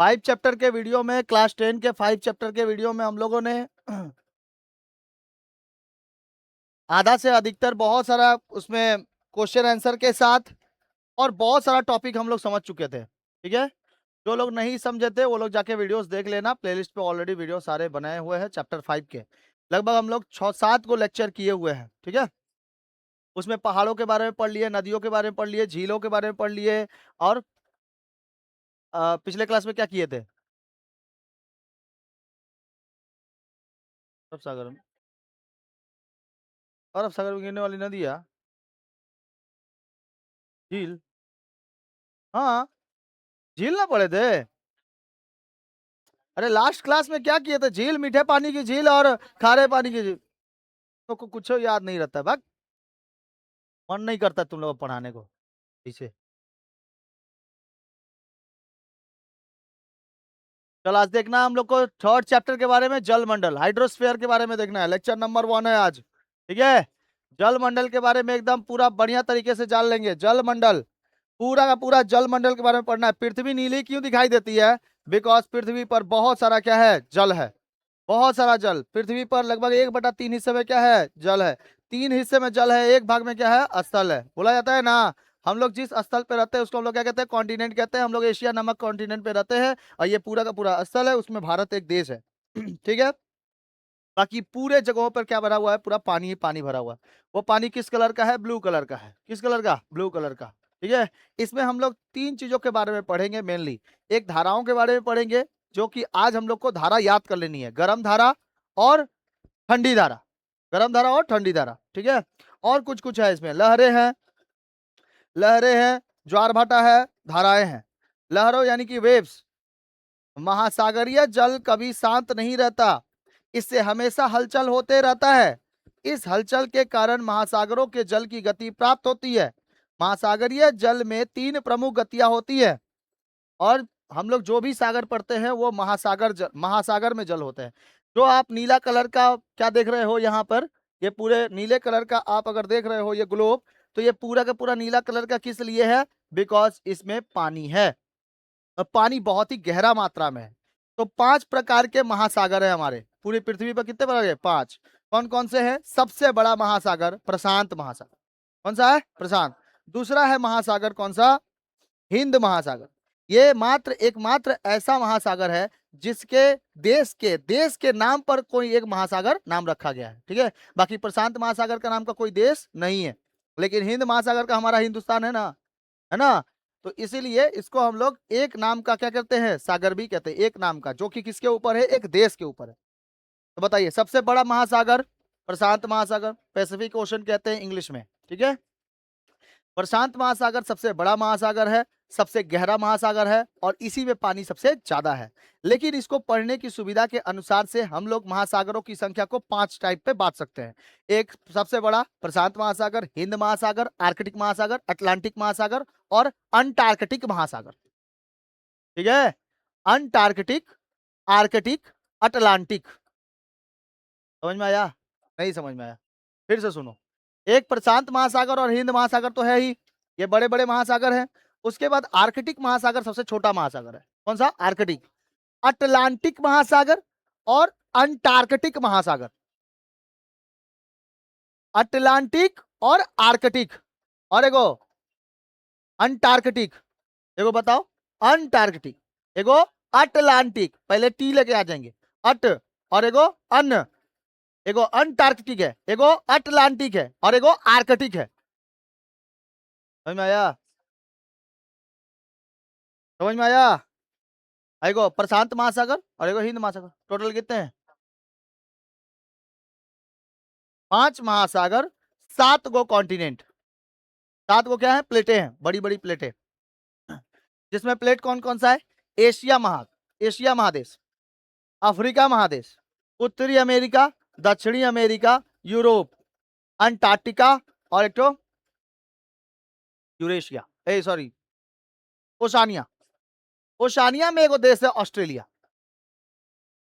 5 chapter के video में, class 10 के 5 चैप्टर के वीडियो में हम लोगों ने आधा से अधिकतर बहुत सारा उसमें क्वेश्चन आंसर के साथ और बहुत सारा टॉपिक हम लोग समझ चुके थे। ठीक है, जो लोग नहीं समझे थे वो लोग जाके वीडियोस देख लेना, प्लेलिस्ट पे ऑलरेडी वीडियो सारे बनाए हुए हैं। चैप्टर 5 के लगभग हम लोग 6-7 को लेक्चर किए हुए हैं। ठीक है, उसमें पहाड़ों के बारे में पढ़ लिए, नदियों के बारे में पढ़ लिए, झीलों के बारे में पढ़ लिए। और पिछले क्लास में क्या किए थे? अरब सागर में, अरब सागर में गिरने वाली नदियाँ, झील। हाँ, झील ना पढ़े थे? अरे लास्ट क्लास में क्या किए थे? झील, मीठे पानी की झील और खारे पानी की झील। तो कुछ याद नहीं रहता, भाग, मन नहीं करता तुम लोग पढ़ाने को पीछे। चल आज देखना हम लोग को थर्ड चैप्टर के बारे में, जल मंडल, हाइड्रोस्फीयर के बारे में देखना है। लेक्चर नंबर 1 है आज। ठीक है, जल मंडल के बारे में एकदम पूरा बढ़िया तरीके से जान लेंगे। जल मंडल, पूरा का पूरा जल मंडल के बारे में पढ़ना है। पृथ्वी नीली क्यों दिखाई देती है? बिकॉज पृथ्वी पर बहुत सारा क्या है? जल है। बहुत सारा जल पृथ्वी पर, लगभग 1/3 हिस्से में क्या है? जल है। 3 हिस्से में जल है, एक भाग में क्या है? स्थल है। बोला जाता है ना, हम लोग जिस स्थल पे रहते हैं उसको हम लोग क्या कहते हैं? कॉन्टिनेंट कहते हैं। हम लोग एशिया नामक कॉन्टिनेंट पे रहते हैं और ये पूरा का पूरा स्थल है, उसमें भारत एक देश है। ठीक है, बाकी पूरे जगहों पर क्या भरा हुआ है? पूरा पानी ही पानी भरा हुआ है। वो पानी किस कलर का है? ब्लू कलर का है। किस कलर का? ब्लू कलर का। ठीक है, इसमें हम लोग 3 चीजों के बारे में पढ़ेंगे मेनली। एक धाराओं के बारे में पढ़ेंगे, जो कि आज हम लोग को धारा याद कर लेनी है, गर्म धारा और ठंडी धारा। गर्म धारा और ठंडी धारा। ठीक है, और कुछ कुछ है इसमें, लहरें हैं, लहरें हैं, ज्वार भाटा है, धाराएं हैं। लहरों यानी कि वेव्स। महासागरीय जल कभी शांत नहीं रहता, इससे हमेशा हलचल होते रहता है। इस हलचल के कारण महासागरों के जल की गति प्राप्त होती है। महासागरीय जल में 3 प्रमुख गतियां होती है, और हम लोग जो भी सागर पढ़ते हैं वो महासागर में जल होते हैं। जो आप नीला कलर का क्या देख रहे हो यहाँ पर, ये पूरे नीले कलर का आप अगर देख रहे हो ये ग्लोब, तो ये पूरा का पूरा नीला कलर का किस लिए है? बिकॉज इसमें पानी है, और पानी बहुत ही गहरा मात्रा में है। तो 5 प्रकार के महासागर है हमारे पूरी पृथ्वी पर। कितने प्रकार के? 5। कौन कौन से हैं? सबसे बड़ा महासागर प्रशांत महासागर। कौन सा है? प्रशांत। दूसरा है महासागर कौन सा? हिंद महासागर। ये मात्र एकमात्र ऐसा महासागर है जिसके देश के नाम पर कोई एक महासागर नाम रखा गया है। ठीक है, बाकी प्रशांत महासागर का नाम का कोई देश नहीं है, लेकिन हिंद महासागर का हमारा हिंदुस्तान है ना, है ना। तो इसीलिए इसको हम लोग एक नाम का क्या कहते हैं? सागर भी कहते हैं, एक नाम का, जो कि किसके ऊपर है? एक देश के ऊपर है। तो बताइए, सबसे बड़ा महासागर प्रशांत महासागर, पैसिफिक ओशन कहते हैं इंग्लिश में। ठीक है, प्रशांत महासागर सबसे बड़ा महासागर है, सबसे गहरा महासागर है, और इसी में पानी सबसे ज्यादा है। लेकिन इसको पढ़ने की सुविधा के अनुसार से हम लोग महासागरों की संख्या को 5 टाइप पे बांट सकते हैं। एक सबसे बड़ा प्रशांत महासागर, हिंद महासागर, आर्कटिक महासागर, अटलांटिक महासागर और अंटार्कटिक महासागर। ठीक है, अंटार्कटिक, आर्कटिक, अटलांटिक। समझ में आया? नहीं समझ में आया? फिर से सुनो। एक प्रशांत महासागर और हिंद महासागर तो है ही, ये बड़े बड़े महासागर हैं। उसके बाद आर्कटिक महासागर सबसे छोटा महासागर है। कौन सा? आर्कटिक। अटलांटिक महासागर और अंटार्कटिक महासागर। अटलांटिक और आर्कटिक, और एगो अंटार्कटिक। एगो बताओ, अंटार्कटिक, एगो अटलांटिक। पहले टी लेके आ जाएंगे, अट, और एगो अन। एगो अंटार्कटिक है, एगो अटलांटिक है, और एगो आर्कटिक है। समझ में आया? समझ में आया? एगो प्रशांत महासागर और एगो हिंद महासागर। टोटल कितने हैं? 5 महासागर, 7 गो कॉन्टिनेंट। 7 गो क्या है? प्लेटें हैं, बड़ी बड़ी प्लेटें। जिसमें प्लेट कौन कौन सा है? एशिया महादेश, अफ्रीका महादेश, उत्तरी अमेरिका, दक्षिणी अमेरिका, यूरोप, अंटार्कटिका, और एक तो यूरेशिया, ए सॉरी, ओशानिया। ओशानिया में एगो देश है ऑस्ट्रेलिया।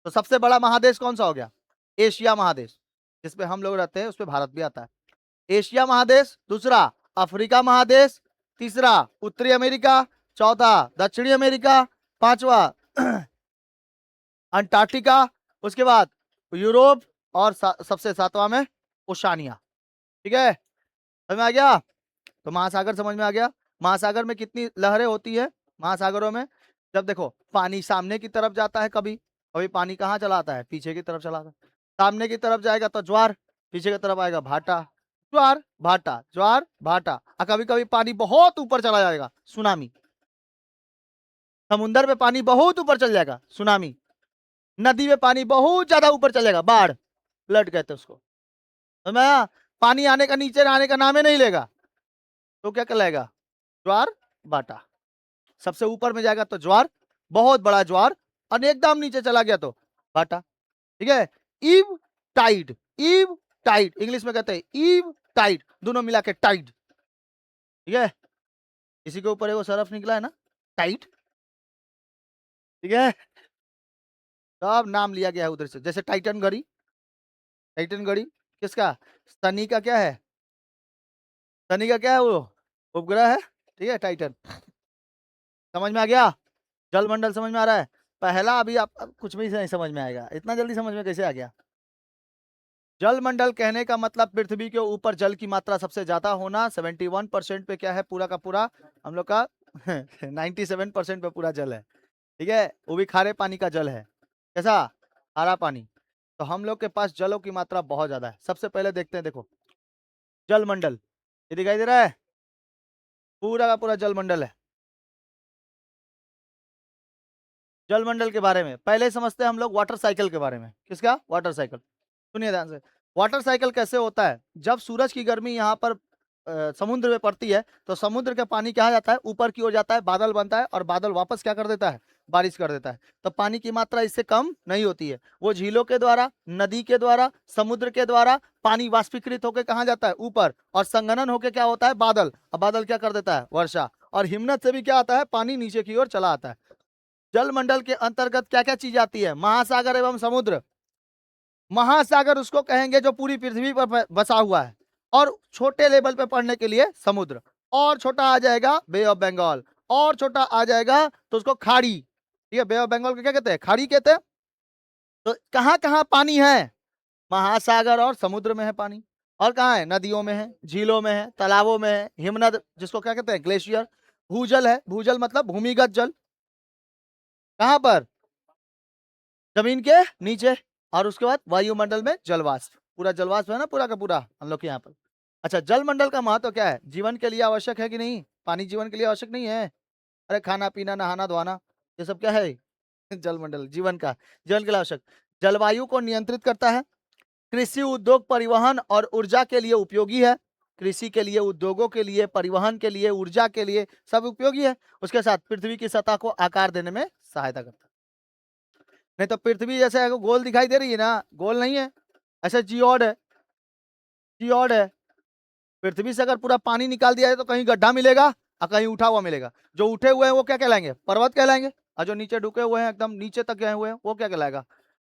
तो सबसे बड़ा महादेश कौन सा हो गया? एशिया महादेश, जिसपे हम लोग रहते हैं, उसपे भारत भी आता है। एशिया महादेश, दूसरा अफ्रीका महादेश, तीसरा उत्तरी अमेरिका, चौथा दक्षिणी अमेरिका, पांचवा अंटार्कटिका, उसके बाद यूरोप, और सबसे सातवां में ओशानिया। ठीक है, समझ में आ गया? तो महासागर समझ में आ गया। महासागर में कितनी लहरें होती है महासागरों में? जब देखो पानी सामने की तरफ जाता है, कभी कभी पानी कहाँ चला आता है, पीछे की तरफ चला आता है। सामने की तरफ जाएगा तो ज्वार, पीछे की तरफ आएगा भाटा, ज्वार भाटा, ज्वार भाटा। और कभी कभी पानी बहुत ऊपर चला जाएगा, सुनामी। समुंदर में पानी बहुत ऊपर चल जाएगा, सुनामी। नदी में पानी बहुत ज्यादा ऊपर चलेगा, बाढ़, फ्लड कहते हैं उसको। तो मैं पानी आने का, नीचे आने का नाम ही नहीं लेगा, तो क्या कहलाएगा? ज्वार भाटा। सबसे ऊपर में जाएगा तो ज्वार, बहुत बड़ा ज्वार, और एकदम नीचे चला गया तो भाटा। ठीक है, ebb tide, ebb tide English में कहते हैं ईव टाइड, दोनों मिला के टाइड। ठीक है, इसी के ऊपर एगो सरफ निकला है ना, टाइड। ठीक है, सब नाम लिया गया है उधर से, जैसे टाइटन घड़ी, टाइटन घड़ी किसका? शनि का क्या है? शनि का क्या है वो? उपग्रह है। ठीक है, टाइटन। समझ में आ गया? जलमंडल समझ में आ रहा है? पहला अभी आप अब कुछ भी नहीं समझ में आएगा, इतना जल्दी समझ में कैसे आ गया? जलमंडल कहने का मतलब पृथ्वी के ऊपर जल की मात्रा सबसे ज्यादा होना। 71% पे क्या है, पूरा का पूरा हम लोग का 97% पे पूरा जल है। ठीक है, वो भी खारे पानी का जल है। कैसा? खारा पानी। तो हम लोग के पास जलों की मात्रा बहुत ज्यादा है। सबसे पहले देखते हैं, देखो जलमंडल, ये दिखाई दे रहा है, पूरा का पूरा जलमंडल है। जलमंडल के बारे में पहले समझते हैं हम लोग वाटर साइकिल के बारे में। किसका? Water cycle. सुनिए ध्यान से, वाटर साइकिल कैसे होता है? जब सूरज की गर्मी यहाँ पर समुद्र में पड़ती है, तो समुद्र का पानी क्या जाता है, ऊपर की ओर जाता है, बादल बनता है, और बादल वापस क्या कर देता है, बारिश कर देता है। तो पानी की मात्रा इससे कम नहीं होती है। वो झीलों के द्वारा, नदी के द्वारा, समुद्र के द्वारा पानी वाष्पीकृत होकर कहाँ जाता है, ऊपर, और संघनन होकर क्या होता है, बादल, और बादल क्या कर देता है, वर्षा। और हिमनद से भी क्या आता है, पानी नीचे की ओर चला आता है। जलमंडल के अंतर्गत क्या क्या चीज आती है? महासागर एवं समुद्र। महासागर उसको कहेंगे जो पूरी पृथ्वी पर बसा हुआ है, और छोटे लेवल पे पढ़ने के लिए समुद्र। और छोटा आ जाएगा बे ऑफ बंगाल, और छोटा आ जाएगा तो उसको खाड़ी। ठीक है, बे ऑफ बंगाल को क्या कहते हैं, खाड़ी कहते हैं। तो कहाँ कहाँ पानी है? महासागर और समुद्र में है पानी। और कहाँ है? नदियों में है, झीलों में है, तालाबों में है, हिमनद जिसको क्या कहते हैं, ग्लेशियर। भूजल है, भूजल मतलब भूमिगत जल। कहाँ पर? जमीन के नीचे। और उसके बाद वायुमंडल में जलवाष्प, पूरा जलवाष्प है ना, पूरा का पूरा हम लोग के यहाँ पर। अच्छा, जलमंडल का महत्व क्या है? जीवन के लिए आवश्यक है कि नहीं? पानी जीवन के लिए आवश्यक नहीं है? अरे खाना पीना, नहाना धोना, ये सब क्या है? जलमंडल जीवन का, जीवन के लिए आवश्यक। जलवायु को नियंत्रित करता है। कृषि, उद्योग, परिवहन और ऊर्जा के लिए उपयोगी है। कृषि के लिए, उद्योगों के लिए, परिवहन के लिए, ऊर्जा के लिए सब उपयोगी है। उसके साथ पृथ्वी की सतह को आकार देने में सहायता करता है। नहीं तो पृथ्वी जैसे गोल दिखाई दे रही है ना, गोल नहीं है, ऐसे जियोड है, जियोड है। पृथ्वी से अगर पूरा पानी निकाल दिया है तो कहीं गड्ढा मिलेगा और कहीं उठा हुआ मिलेगा। जो उठे हुए हैं वो क्या कहलाएंगे, पर्वत कहलाएंगे। और जो नीचे डूबे हुए हैं, एकदम नीचे तक गए हुए हैं, वो क्या कहलाएगा,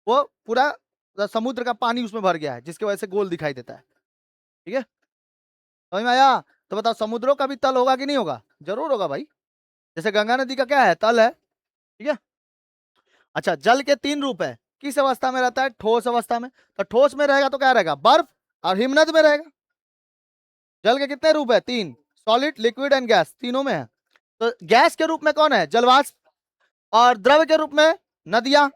वो पूरा समुद्र का पानी उसमें भर गया है, जिसकी वजह से गोल दिखाई देता है। ठीक है, समझ में आया? तो बताओ, समुद्रों का भी तल होगा कि नहीं होगा? जरूर होगा भाई। जैसे गंगा नदी का क्या है, तल है। ठीक है। अच्छा, जल के तीन रूप है। किस अवस्था में रहता है? ठोस अवस्था में। तो ठोस में रहेगा तो क्या रहेगा, बर्फ, और हिमनद में रहेगा। जल के कितने रूप है? तीन, सॉलिड, लिक्विड एंड गैस, तीनों में है। तो गैस के रूप में कौन है? जलवाष्प। और द्रव के रूप में नदियां,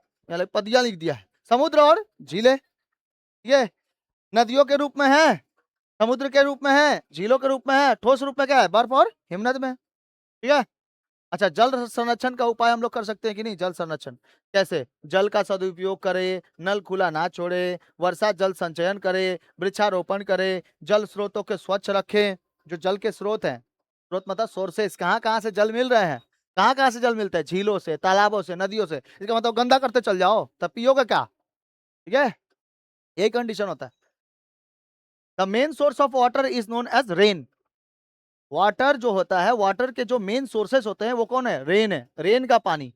पदियां लिख दिया है, समुद्र और झीलें। ये नदियों के रूप में है, समुद्र के रूप में है, झीलों के रूप में है। ठोस रूप में क्या है? बर्फ और हिमनद में। ठीक है। अच्छा, जल संरक्षण का उपाय हम लोग कर सकते हैं कि नहीं? जल संरक्षण कैसे? जल का सदुपयोग करे, नल खुला ना छोड़े, वर्षा जल संचयन करे, वृक्षारोपण करे, जल स्रोतों के स्वच्छ रखें। जो जल के स्रोत हैं, स्रोत मतलब सोर्सेस, कहाँ कहाँ से जल मिल रहे हैं, कहाँ कहाँ से जल मिलता है? झीलों से, तालाबों से, नदियों से। इसका मतलब गंदा करते चल जाओ तब पियोगे क्या? ठीक है, यही कंडीशन होता है। The main source of water is known as rain. Water जो होता है, वाटर के जो मेन सोर्सेस होते हैं वो कौन है? रेन है, रेन का पानी।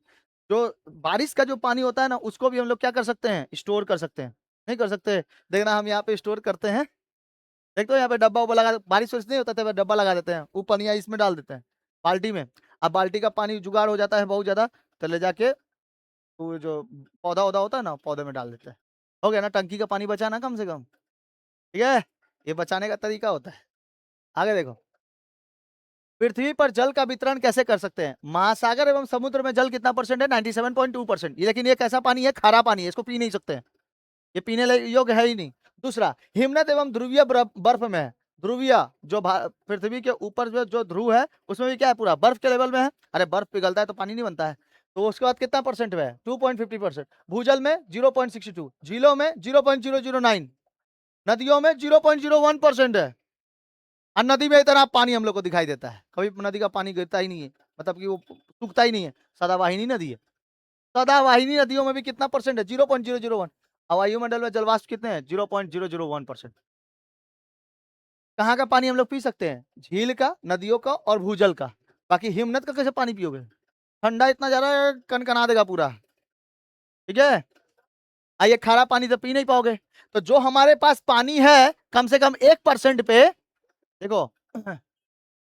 जो बारिश का जो पानी होता है ना, उसको भी हम लोग क्या कर सकते हैं? स्टोर कर सकते हैं। नहीं कर सकते? देखना, हम यहाँ पे स्टोर करते हैं। देखते हो यहाँ पे डब्बा उब्बा लगा, बारिश वारिश नहीं होता था, डब्बा लगा देते हैं, वो पनिया इसमें डाल देते हैं, बाल्टी में। अब बाल्टी का पानी जुगाड़ हो जाता है बहुत ज्यादा, तो ले जाके तो जो पौधा वौधा होता है ना, पौधे में डाल देते हैं। हो गया ना, टंकी का पानी बचाना कम से कम। ठीक है, ये बचाने का तरीका होता है। आगे देखो, पृथ्वी पर जल का वितरण कैसे कर सकते हैं? महासागर एवं समुद्र में जल कितना परसेंट है? 97.2%। लेकिन ये कैसा पानी है? खारा पानी है, इसको पी नहीं सकते हैं, ये पीने योग्य है ही नहीं। दूसरा, हिमनद एवं ध्रुवीय बर्फ में है। ध्रुवीय जो पृथ्वी के ऊपर जो ध्रुव है उसमें भी क्या है? पूरा बर्फ के लेवल में है। अरे बर्फ पिघलता है तो पानी नहीं बनता है। तो उसके बाद कितना परसेंट में है? 2.50%। भूजल में 0.62, झीलों में 0.009, नदियों में 0.01% है। और नदी में इतना पानी हम लोग को दिखाई देता है, कभी नदी का पानी गिरता ही नहीं है, मतलब कि वो सूखता ही नहीं है, सदावाहिनी नदी है। सदावाहिनी नदियों में भी कितना परसेंट है? 0.001। वायुमंडल में जलवाष्प कितने हैं? 0.001%। कहाँ का पानी हम लोग पी सकते हैं? झील का, नदियों का और भूजल का। बाकी हिमनद का कैसे पानी पियोगे? ठंडा इतना ज्यादा कनकना देगा पूरा। ठीक है, आइए, खारा पानी तो पी नहीं पाओगे। तो जो हमारे पास पानी है कम से कम 1% पे, देखो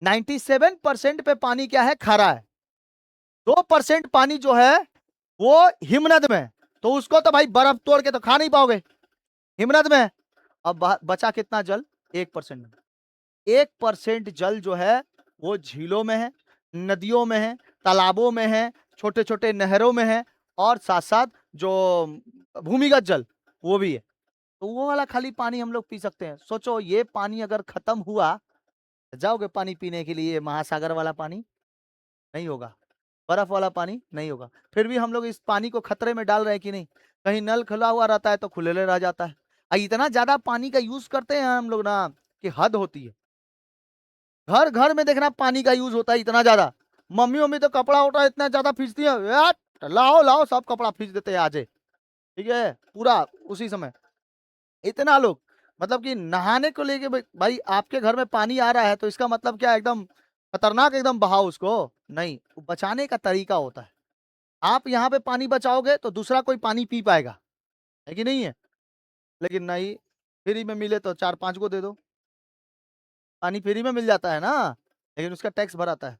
97% पे पानी क्या है? खारा है। 2% पानी जो है वो हिमनद में, तो उसको तो भाई बर्फ तोड़ के तो खा नहीं पाओगे हिमनद में। अब बचा कितना जल? 1%। 1% जल जो है वो झीलों में है, नदियों में है, तालाबों में है, छोटे छोटे नहरों में है, और साथ साथ जो भूमिगत जल वो भी है। तो वो वाला खाली पानी हम लोग पी सकते हैं। सोचो, ये पानी अगर खत्म हुआ, जाओगे पानी पीने के लिए महासागर वाला पानी? नहीं होगा, बर्फ वाला पानी नहीं होगा। फिर भी हम लोग इस पानी को खतरे में डाल रहे हैं कि नहीं? कहीं नल खुला हुआ रहता है तो खुले रह जाता है। इतना ज्यादा पानी का यूज करते हैं हम लोग ना कि हद होती है। घर घर में देखना पानी का यूज होता है इतना ज्यादा। मम्मी मम्मी तो कपड़ा वपड़ा इतना ज्यादा खींचती है, यार लाओ लाओ सब कपड़ा खींच देते हैं आज। ठीक है, पूरा उसी समय इतना लोग, मतलब कि नहाने को लेके भाई आपके घर में पानी आ रहा है तो इसका मतलब क्या? एकदम खतरनाक एकदम बहाव उसको नहीं, बचाने का तरीका होता है। आप यहाँ पे पानी बचाओगे तो दूसरा कोई पानी पी पाएगा, है कि नहीं है? लेकिन नहीं, फ्री में मिले तो 4-5 को दे दो। पानी फ्री में मिल जाता है ना, लेकिन उसका टैक्स भराता है।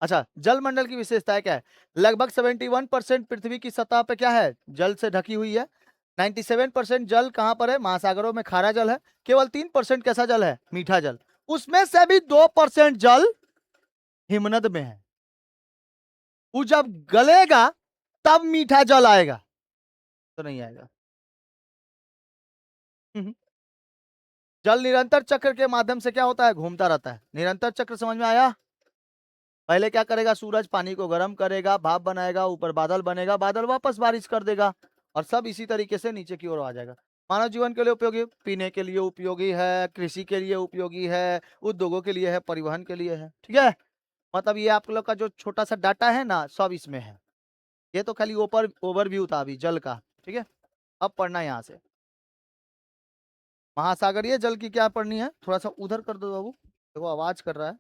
अच्छा, जलमंडल की विशेषताएं क्या है? लगभग 71% पृथ्वी की सतह पे क्या है? जल से ढकी हुई है। 97% जल कहां पर है? महासागरों में खारा जल है। केवल 3% कैसा जल है? मीठा जल। उसमें से भी 2% जल हिमनद में है। वो जब गलेगा तब मीठा जल आएगा, तो नहीं आएगा। जल निरंतर चक्र के माध्यम से क्या होता है? घूमता रहता है। निरंतर चक्र समझ में आया? पहले क्या करेगा? सूरज पानी को गर्म करेगा, भाप बनाएगा, ऊपर बादल बनेगा, बादल वापस बारिश कर देगा, और सब इसी तरीके से नीचे की ओर आ जाएगा। मानव जीवन के लिए उपयोगी, पीने के लिए उपयोगी है, कृषि के लिए उपयोगी है, उद्योगों के लिए है, परिवहन के लिए है। ठीक है, मतलब ये आप लोग का जो छोटा सा डाटा है ना, सब इसमें है। ये तो खाली ऊपर ओवरव्यू था अभी जल का। ठीक है, अब पढ़ना यहाँ से महासागरीय जल की क्या पढ़नी है? थोड़ा सा उधर कर दो बाबू, देखो आवाज कर रहा है।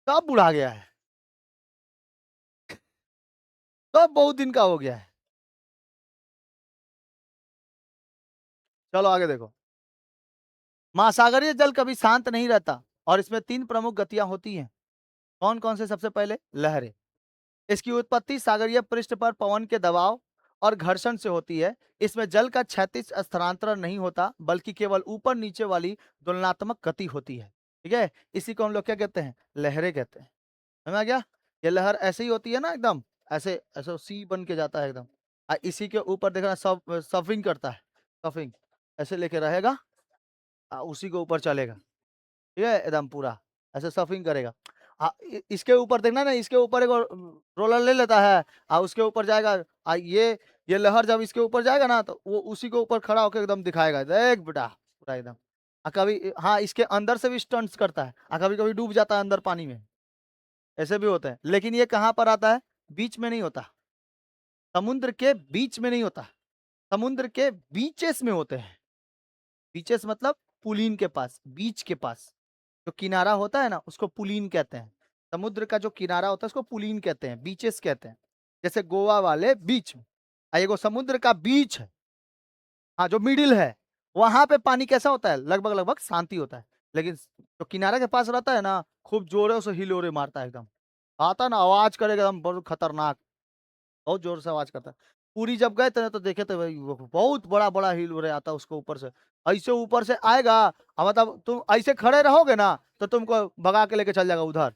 सब बुढ़ा गया है, सब बहुत दिन का हो गया है। चलो आगे देखो, महासागरीय जल कभी शांत नहीं रहता और इसमें 3 प्रमुख गतियां होती हैं। कौन कौन से? सबसे पहले लहरें। इसकी उत्पत्ति सागरीय पृष्ठ पर पवन के दबाव और घर्षण से होती है। इसमें जल का क्षैतिज स्थानांतरण नहीं होता, बल्कि केवल ऊपर नीचे वाली तुलनात्मक गति होती है। ठीक है, इसी को हम लोग क्या कहते हैं? लहरें कहते हैं। समझ आ गया? ये लहर ऐसे ही होती है ना, एकदम ऐसे ऐसे सी बन के जाता है एकदम। इसी के ऊपर देखना सफिंग करता है, सफिंग ऐसे लेके रहेगा, उसी के ऊपर चलेगा। ठीक है, एकदम पूरा ऐसे सर्फिंग करेगा। इसके ऊपर देखना ना, इसके ऊपर एक रोलर ले लेता है, उसके ऊपर जाएगा। ये लहर जब इसके ऊपर जाएगा ना तो वो उसी के ऊपर खड़ा होकर एकदम दिखाएगा, देख बेटा पूरा एकदम। कभी हाँ इसके अंदर से भी स्टंट्स करता है, कभी कभी डूब जाता है अंदर पानी में, ऐसे भी होते हैं। लेकिन ये कहाँ पर आता है? बीच में नहीं होता, समुद्र के बीच में नहीं होता, समुद्र के बीचेस में होते हैं। बीचेस मतलब पुलीन के पास, बीच के पास जो किनारा होता है ना उसको पुलीन कहते हैं। समुद्र का जो किनारा होता है उसको पुलीन कहते हैं, बीचेस कहते हैं। जैसे गोवा वाले बीच में, एगो समुद्र का बीच है, हाँ जो मिडिल है, वहां पे पानी कैसा होता है, लगभग लगभग शांति होता है। लेकिन जो किनारे के पास रहता है ना, खूब जोरों से हिलोरे मारता है एकदम, आता ना आवाज करेगा एकदम बहुत खतरनाक, बहुत जोर से आवाज करता है। पूरी जब गए थे ना तो देखे थे भाई, वो बहुत बड़ा बड़ा हिलोरे आता है उसको ऊपर से, ऐसे ऊपर से आएगा, मतलब तुम ऐसे खड़े रहोगे ना तो तुमको भगा के लेके चल जाएगा उधर,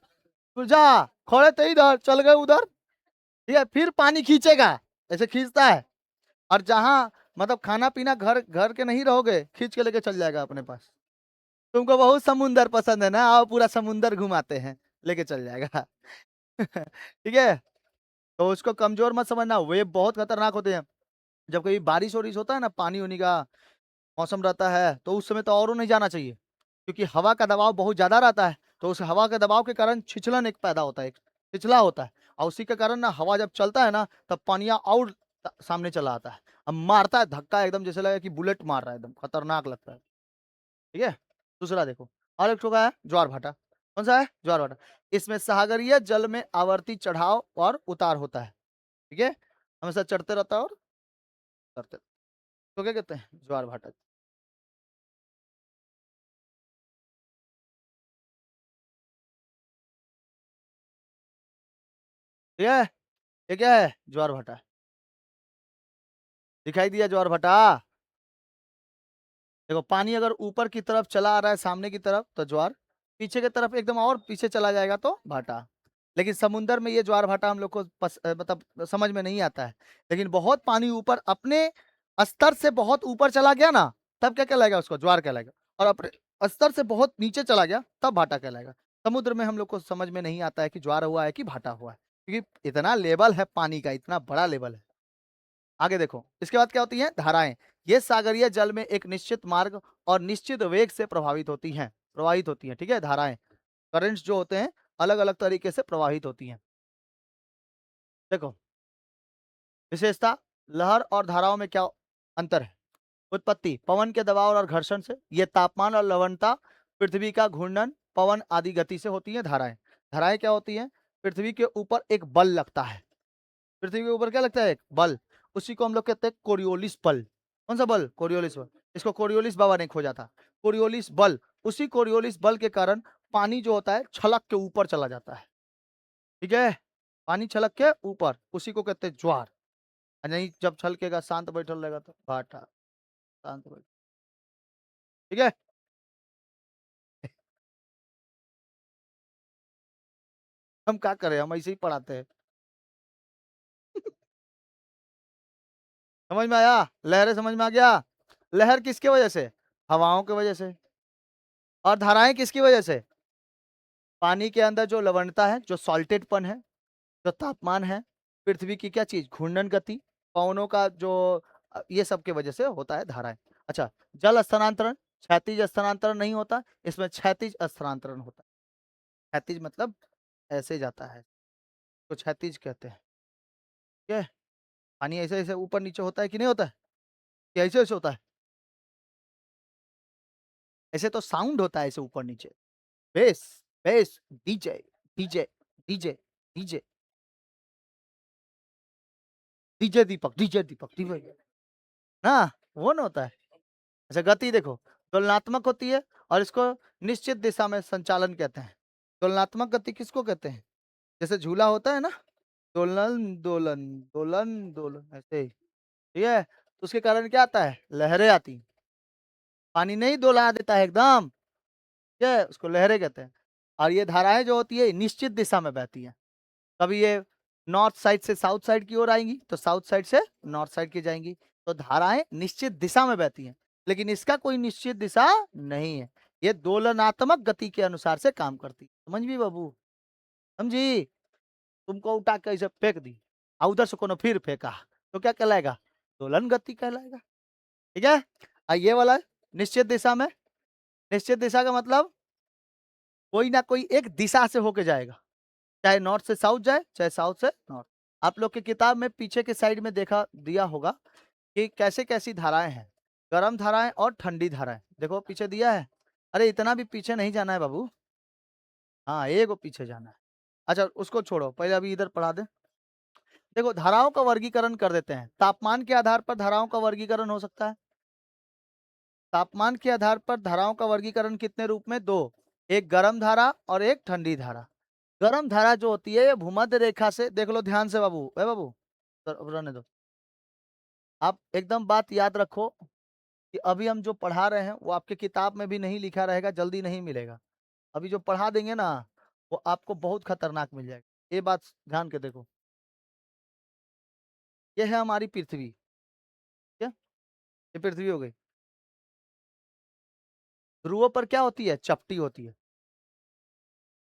तू जा, खड़े थे इधर चल गए उधर, ठीक है, फिर पानी खींचेगा, ऐसे खींचता है। और जहां मतलब खाना पीना घर घर के नहीं रहोगे, खींच के लेके चल जाएगा अपने पास। तुमको बहुत समुंदर पसंद है ना, आओ पूरा समुंदर घुमाते हैं, लेके चल जाएगा। ठीक है, तो उसको कमजोर मत समझना, वे बहुत खतरनाक होते हैं। जब कभी बारिश वारिश होता है ना, पानी उनी का मौसम रहता है, तो उस समय तो और नहीं जाना चाहिए, क्योंकि हवा का दबाव बहुत ज्यादा रहता है, तो उस हवा के दबाव के कारण छिछलन एक पैदा होता है, एक छिछला होता है, और उसी के कारण ना हवा जब चलता है ना, तब पानिया और सामने चला आता है, अब मारता है धक्का एकदम, जैसे लगे कि बुलेट मार रहा है, एकदम खतरनाक लगता है। ठीक है, दूसरा देखो, और एक ठो का है ज्वार भाटा। कौन सा है, ज्वार भाटा। इसमें सागरीय जल में आवर्ती चढ़ाव और उतार होता है, ठीक है, हमेशा चढ़ते रहता है और उतरते, तो क्या कहते हैं, ज्वार भाटा। ठीक है, ये क्या है, ज्वार भाटा, दिखाई दिया ज्वार भाटा। देखो पानी अगर ऊपर की तरफ चला आ रहा है सामने की तरफ तो ज्वार, पीछे की तरफ एकदम और पीछे चला जाएगा तो भाटा। लेकिन समुंदर में ये ज्वार भाटा हम लोग को मतलब समझ में नहीं आता है। लेकिन बहुत पानी ऊपर अपने स्तर से बहुत ऊपर चला गया ना, तब क्या कहलाएगा, उसको ज्वार कहलाएगा। और अपने स्तर से बहुत नीचे चला गया तब भाटा कहलाएगा। समुद्र में हम लोग को समझ में नहीं आता है कि ज्वार हुआ है कि भाटा हुआ है, क्योंकि इतना लेवल है पानी का, इतना बड़ा लेवल है। आगे देखो, इसके बाद क्या होती है, धाराएं। ये सागरीय जल में एक निश्चित मार्ग और निश्चित वेग से प्रवाहित होती हैं, ठीक है, धाराएं, करंट्स जो होते हैं अलग अलग तरीके से प्रवाहित होती हैं। देखो, विशेषता, लहर और धाराओं में क्या अंतर है। उत्पत्ति, पवन के दबाव और घर्षण से, ये तापमान और लवणता, पृथ्वी का घूर्णन, पवन आदि गति से होती है धाराएं। धाराएं क्या होती हैं, पृथ्वी के ऊपर एक बल लगता है, पृथ्वी के ऊपर क्या लगता है, एक बल, उसी को हम लोग कहते हैं कोरियोलिस बल। कौन सा बल, कोरियोलिस बल। इसको कोरियोलिस बाबा ने खोजा था, कोरियोलिस बल। उसी कोरियोलिस बल के कारण पानी जो होता है छलक के ऊपर चला जाता है, ठीक है, पानी छलक के ऊपर, उसी को कहते हैं ज्वार। और नहीं, जब छलकेगा शांत बैठल रहेगा तो भाटा, शांत बैठ, ठीक है। हम क्या करें, हम ऐसे ही पढ़ाते हैं। समझ में आया, लहरें समझ में आ गया। लहर किसके वजह से, हवाओं की वजह से। और धाराएं किसकी वजह से, पानी के अंदर जो लवणता है, जो सॉल्टेडपन है, जो तापमान है, पृथ्वी की क्या चीज, घूर्णन गति, पवनों का जो ये सब के वजह से होता है धाराएं। अच्छा, जल स्थानांतरण, क्षैतिज स्थानांतरण नहीं होता, इसमें क्षैतिज स्थानांतरण होता है। क्षैतिज मतलब ऐसे जाता है, तो क्षैतिज कहते हैं, ठीक है। पानी ऐसे ऐसे ऊपर नीचे होता है कि नहीं होता है, कि ऐसे ऐसे होता है, ऐसे तो साउंड होता है, ऐसे ऊपर नीचे, bass, bass, DJ, DJ, DJ, DJ, DJ Deepak, DJ Deepak, DJ ना, वो ना होता है। अच्छा, गति देखो, तुलनात्मक होती है, और इसको निश्चित दिशा में संचालन कहते हैं। तुलनात्मक गति किसको कहते हैं, जैसे झूला होता है ना, दोलन दोलन, दोलन दोलन, ऐसे ही, ठीक है, तो उसके कारण क्या आता है, लहरें आती हैं। पानी नहीं दोला देता है एकदम, ठीक है, उसको लहरें कहते हैं। और ये धाराएं जो होती है निश्चित दिशा में बहती हैं, कभी ये नॉर्थ साइड से साउथ साइड की ओर आएंगी, तो साउथ साइड से नॉर्थ साइड की जाएंगी। तो धाराएं निश्चित दिशा में बहती हैं, लेकिन इसका कोई निश्चित दिशा नहीं है, ये दोलनात्मक गति के अनुसार से काम करती है। समझ भी बाबू, समझी, तुमको उठा के ऐसे फेंक दी, और उधर से कोनो फिर फेंका, तो क्या कहलाएगा, दोलन गति कहलाएगा, ठीक है। और ये वाला निश्चित दिशा में, निश्चित दिशा का मतलब कोई ना कोई एक दिशा से होके जाएगा, चाहे नॉर्थ से साउथ जाए, चाहे साउथ से नॉर्थ। आप लोग की किताब में पीछे के साइड में देखा दिया होगा कि कैसे कैसी धाराएं हैं, गर्म धाराएं और ठंडी धाराएं, देखो पीछे दिया है। अरे इतना भी पीछे नहीं जाना है बाबू, हाँ एक पीछे जाना है। अच्छा उसको छोड़ो, पहले अभी इधर पढ़ा दे। देखो धाराओं का वर्गीकरण कर देते हैं। तापमान के आधार पर धाराओं का वर्गीकरण हो सकता है। तापमान के आधार पर धाराओं का वर्गीकरण कितने रूप में? दो, एक गर्म धारा और एक ठंडी धारा। गर्म धारा जो होती है ये भूमध्य रेखा से, देख लो ध्यान से बाबू, ए बाबू रहने दो, आप एकदम बात याद रखो कि अभी हम जो पढ़ा रहे हैं वो आपके किताब में भी नहीं लिखा रहेगा, जल्दी नहीं मिलेगा। अभी जो पढ़ा देंगे ना वो आपको बहुत खतरनाक मिल जाएगा, ये बात ध्यान के देखो। ये है हमारी पृथ्वी, क्या ये पृथ्वी हो गई। ध्रुवों पर क्या होती है? चपटी होती है,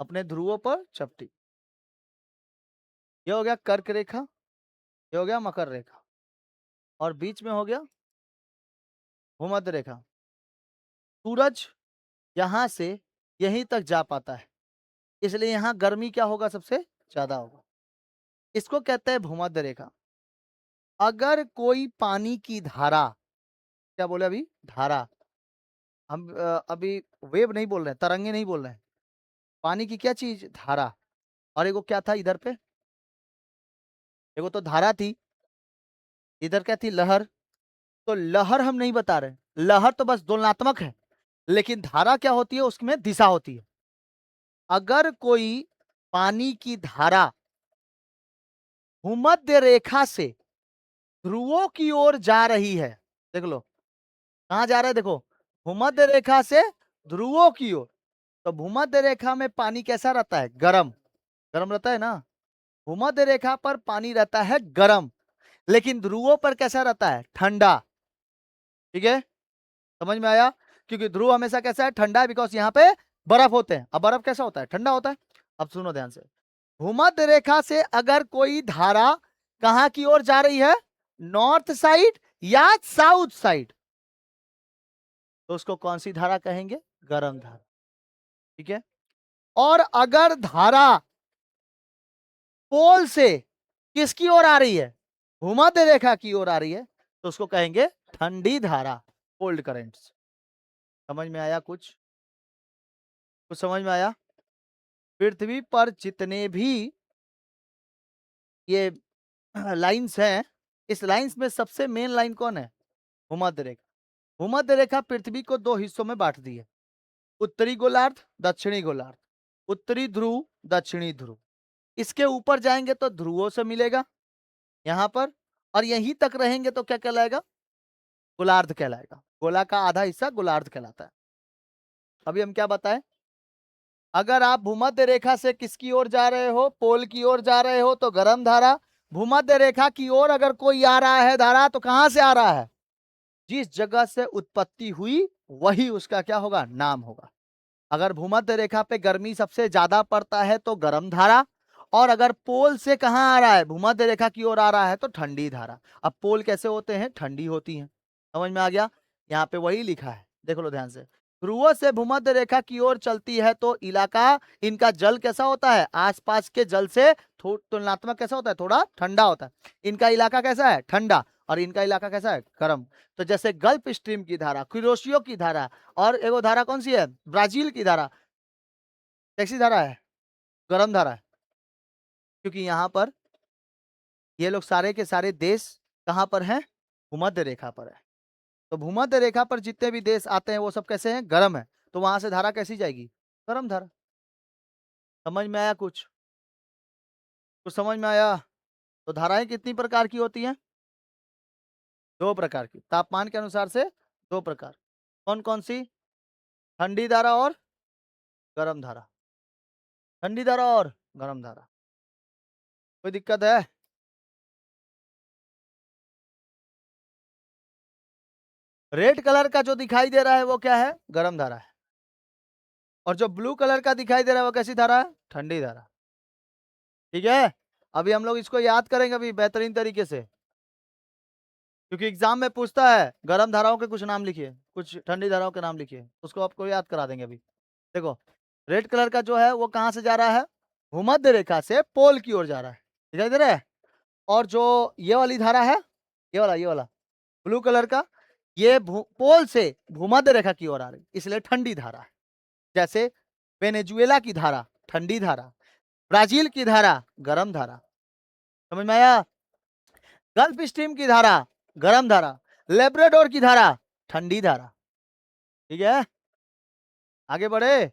अपने ध्रुवों पर चपटी। ये हो गया कर्क रेखा, ये हो गया मकर रेखा, और बीच में हो गया भूमध्य रेखा। सूरज यहां से यहीं तक जा पाता है, इसलिए यहाँ गर्मी क्या होगा? सबसे ज्यादा होगा। इसको कहते हैं भूमध्य रेखा। अगर कोई पानी की धारा, क्या बोले अभी? धारा, हम अभी वेव नहीं बोल रहे हैं, तरंगे नहीं बोल रहे हैं। पानी की क्या चीज? धारा। और एगो क्या था इधर पे? एगो तो धारा थी, इधर क्या थी? लहर। तो लहर हम नहीं बता रहे, लहर तो बस दोलनात्मक है, लेकिन धारा क्या होती है? उसमें दिशा होती है। अगर कोई पानी की धारा भूमध्य रेखा से ध्रुवों की ओर जा रही है, देख लो कहां जा रहा है, देखो भूमध्य रेखा से ध्रुवों की ओर। तो भूमध्य रेखा में पानी कैसा रहता है? गरम, गरम रहता है ना। भूमध्य रेखा पर पानी रहता है गरम, लेकिन ध्रुवों पर कैसा रहता है? ठंडा। ठीक है, समझ में आया? क्योंकि ध्रुव हमेशा कैसा है? ठंडा है, बिकॉज यहाँ पे बर्फ होते हैं। अब बर्फ कैसा होता है? ठंडा होता है। अब सुनो ध्यान से, भूमध्य रेखा से अगर कोई धारा कहां की ओर जा रही है? नॉर्थ साइड या साउथ साइड, तो उसको कौन सी धारा कहेंगे? गर्म धारा। ठीक है, और अगर धारा पोल से किसकी ओर आ रही है? भूमध्य रेखा की ओर आ रही है, तो उसको कहेंगे ठंडी धारा, कोल्ड करंट्स। समझ में आया? कुछ कुछ समझ में आया? पृथ्वी पर जितने भी ये लाइंस हैं, इस लाइंस में सबसे मेन लाइन कौन है? भूमध्य रेखा। भूमध्य रेखा पृथ्वी को दो हिस्सों में बांट दी है, उत्तरी गोलार्ध, दक्षिणी गोलार्ध। उत्तरी ध्रुव, दक्षिणी ध्रुव। इसके ऊपर जाएंगे तो ध्रुवों से मिलेगा यहां पर, और यहीं तक रहेंगे तो क्या कहलाएगा? गोलार्ध कहलाएगा। गोला का आधा हिस्सा गोलार्ध कहलाता है। अभी हम क्या बताएं? अगर आप भूमध्य रेखा से किसकी ओर जा रहे हो? पोल की ओर जा रहे हो तो गर्म धारा। भूमध्य रेखा की ओर अगर कोई आ रहा है धारा, तो कहां से आ रहा है? जिस जगह से उत्पत्ति हुई वही उसका क्या होगा? नाम होगा। अगर भूमध्य रेखा पे गर्मी सबसे ज्यादा पड़ता है तो गर्म धारा, और अगर पोल से कहां आ रहा है? भूमध्य रेखा की ओर आ रहा है तो ठंडी धारा। अब पोल कैसे होते हैं? ठंडी होती हैं। समझ में आ गया? यहाँ पे वही लिखा है, देख लो ध्यान से। ध्रुवों से भूमध्य रेखा की ओर चलती है तो इलाका, इनका जल कैसा होता है? आसपास के जल से तुलनात्मक कैसा होता है? थोड़ा ठंडा होता है। इनका इलाका कैसा है? ठंडा। और इनका इलाका कैसा है? गर्म। तो जैसे गल्फ स्ट्रीम की धारा, कुरोशियो की धारा, और एगो धारा कौन सी है? ब्राजील की धारा, कैसी धारा है? गर्म धारा है। क्योंकि यहाँ पर ये लोग सारे के सारे देश कहाँ पर हैं? भूमध्य रेखा पर है। तो भूमध्य रेखा पर जितने भी देश आते हैं वो सब कैसे हैं? गर्म है। तो वहां से धारा कैसी जाएगी? गर्म धारा। समझ में आया? कुछ कुछ समझ में आया? तो धाराएं कितनी प्रकार की होती हैं? दो प्रकार की, तापमान के अनुसार से दो प्रकार। कौन कौन सी? ठंडी धारा और गर्म धारा। ठंडी धारा और गर्म धारा। कोई दिक्कत है? रेड कलर का जो दिखाई दे रहा है वो क्या है? गर्म धारा है। और जो ब्लू कलर का दिखाई दे रहा है वो कैसी धारा है? ठंडी धारा। ठीक है, अभी हम लोग इसको याद करेंगे अभी बेहतरीन तरीके से, क्योंकि एग्जाम में पूछता है गर्म धाराओं के कुछ नाम लिखिए, कुछ ठंडी धाराओं के नाम लिखिए, उसको आपको याद करा देंगे अभी। देखो रेड कलर का जो है वो कहां से जा रहा है? भूमध्य रेखा से पोल की ओर जा रहा है, दिखाई दे रहा है। और जो ये वाली धारा है, ये वाला ब्लू कलर का, ये पोल से भूमध्य रेखा की ओर आ रही, इसलिए ठंडी धारा है। जैसे वेनेजुएला की धारा ठंडी धारा, ब्राजील की धारा गर्म धारा। समझ में आया? गल्फ स्ट्रीम की धारा गर्म धारा, लेब्राडोर की धारा ठंडी धारा। ठीक है, आगे बढ़े।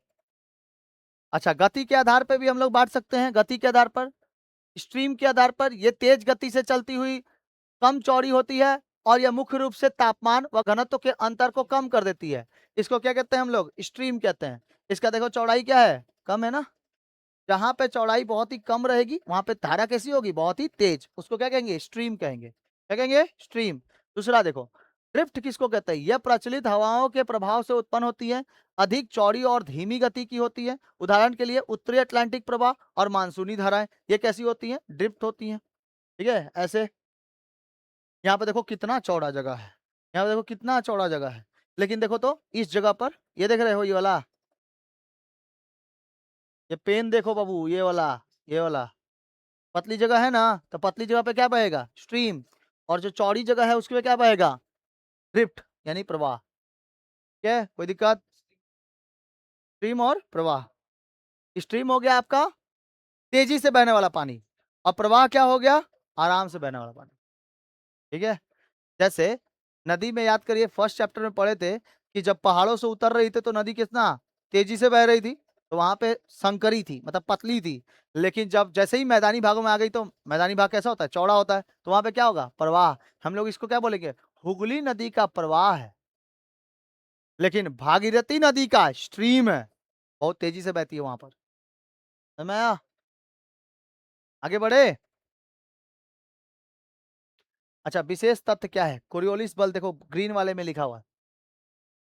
अच्छा, गति के आधार पर भी हम लोग बांट सकते हैं। गति के आधार पर, स्ट्रीम के आधार पर, ये तेज गति से चलती हुई कम चौड़ी होती है और यह मुख्य रूप से तापमान व घनत्व के अंतर को कम कर देती है। इसको क्या कहते हैं हम लोग? स्ट्रीम कहते हैं। इसका देखो चौड़ाई क्या है, कम है ना। जहां पे चौड़ाई बहुत ही कम रहेगी वहां पे धारा कैसी होगी? बहुत ही तेज। उसको क्या कहेंगे? स्ट्रीम कहेंगे। क्या कहेंगे? स्ट्रीम। दूसरा देखो, ड्रिफ्ट किसको कहते हैं? यह प्रचलित हवाओं के प्रभाव से उत्पन्न होती है, अधिक चौड़ी और धीमी गति की होती है। उदाहरण के लिए उत्तरी अटलांटिक प्रवाह और मानसूनी धाराएं, ये कैसी होती हैं? ड्रिफ्ट होती हैं। ठीक है, ऐसे। यहाँ पे देखो कितना चौड़ा जगह है, यहाँ पे देखो कितना चौड़ा जगह है, लेकिन देखो तो इस जगह पर, ये देख रहे हो ये वाला, ये पेन देखो बाबू, ये वाला पतली जगह है ना, तो पतली जगह पे क्या बहेगा? स्ट्रीम। और जो चौड़ी जगह है उसके पे क्या बहेगा? ड्रिफ्ट, यानी प्रवाह। क्या है, कोई दिक्कत? स्ट्रीम और प्रवाह। स्ट्रीम हो गया आपका तेजी से बहने वाला पानी, और प्रवाह क्या हो गया? आराम से बहने वाला पानी। ठीक है, जैसे नदी में, याद करिए फर्स्ट चैप्टर में पढ़े थे कि जब पहाड़ों से उतर रही थी तो नदी कितना तेजी से बह रही थी, तो वहां पे संकरी थी, मतलब पतली थी। लेकिन जब जैसे ही मैदानी भागों में आ गई तो मैदानी भाग कैसा होता है? चौड़ा होता है, तो वहां पे क्या होगा? प्रवाह। हम लोग इसको क्या बोलेंगे? हुगली नदी का प्रवाह है, लेकिन भागीरथी नदी का स्ट्रीम है, बहुत तेजी से बहती है वहां पर। समझ में आया? आगे बढ़े। अच्छा, विशेष तथ्य क्या है? कोरियोलिस बल देखो ग्रीन वाले में लिखा हुआ है।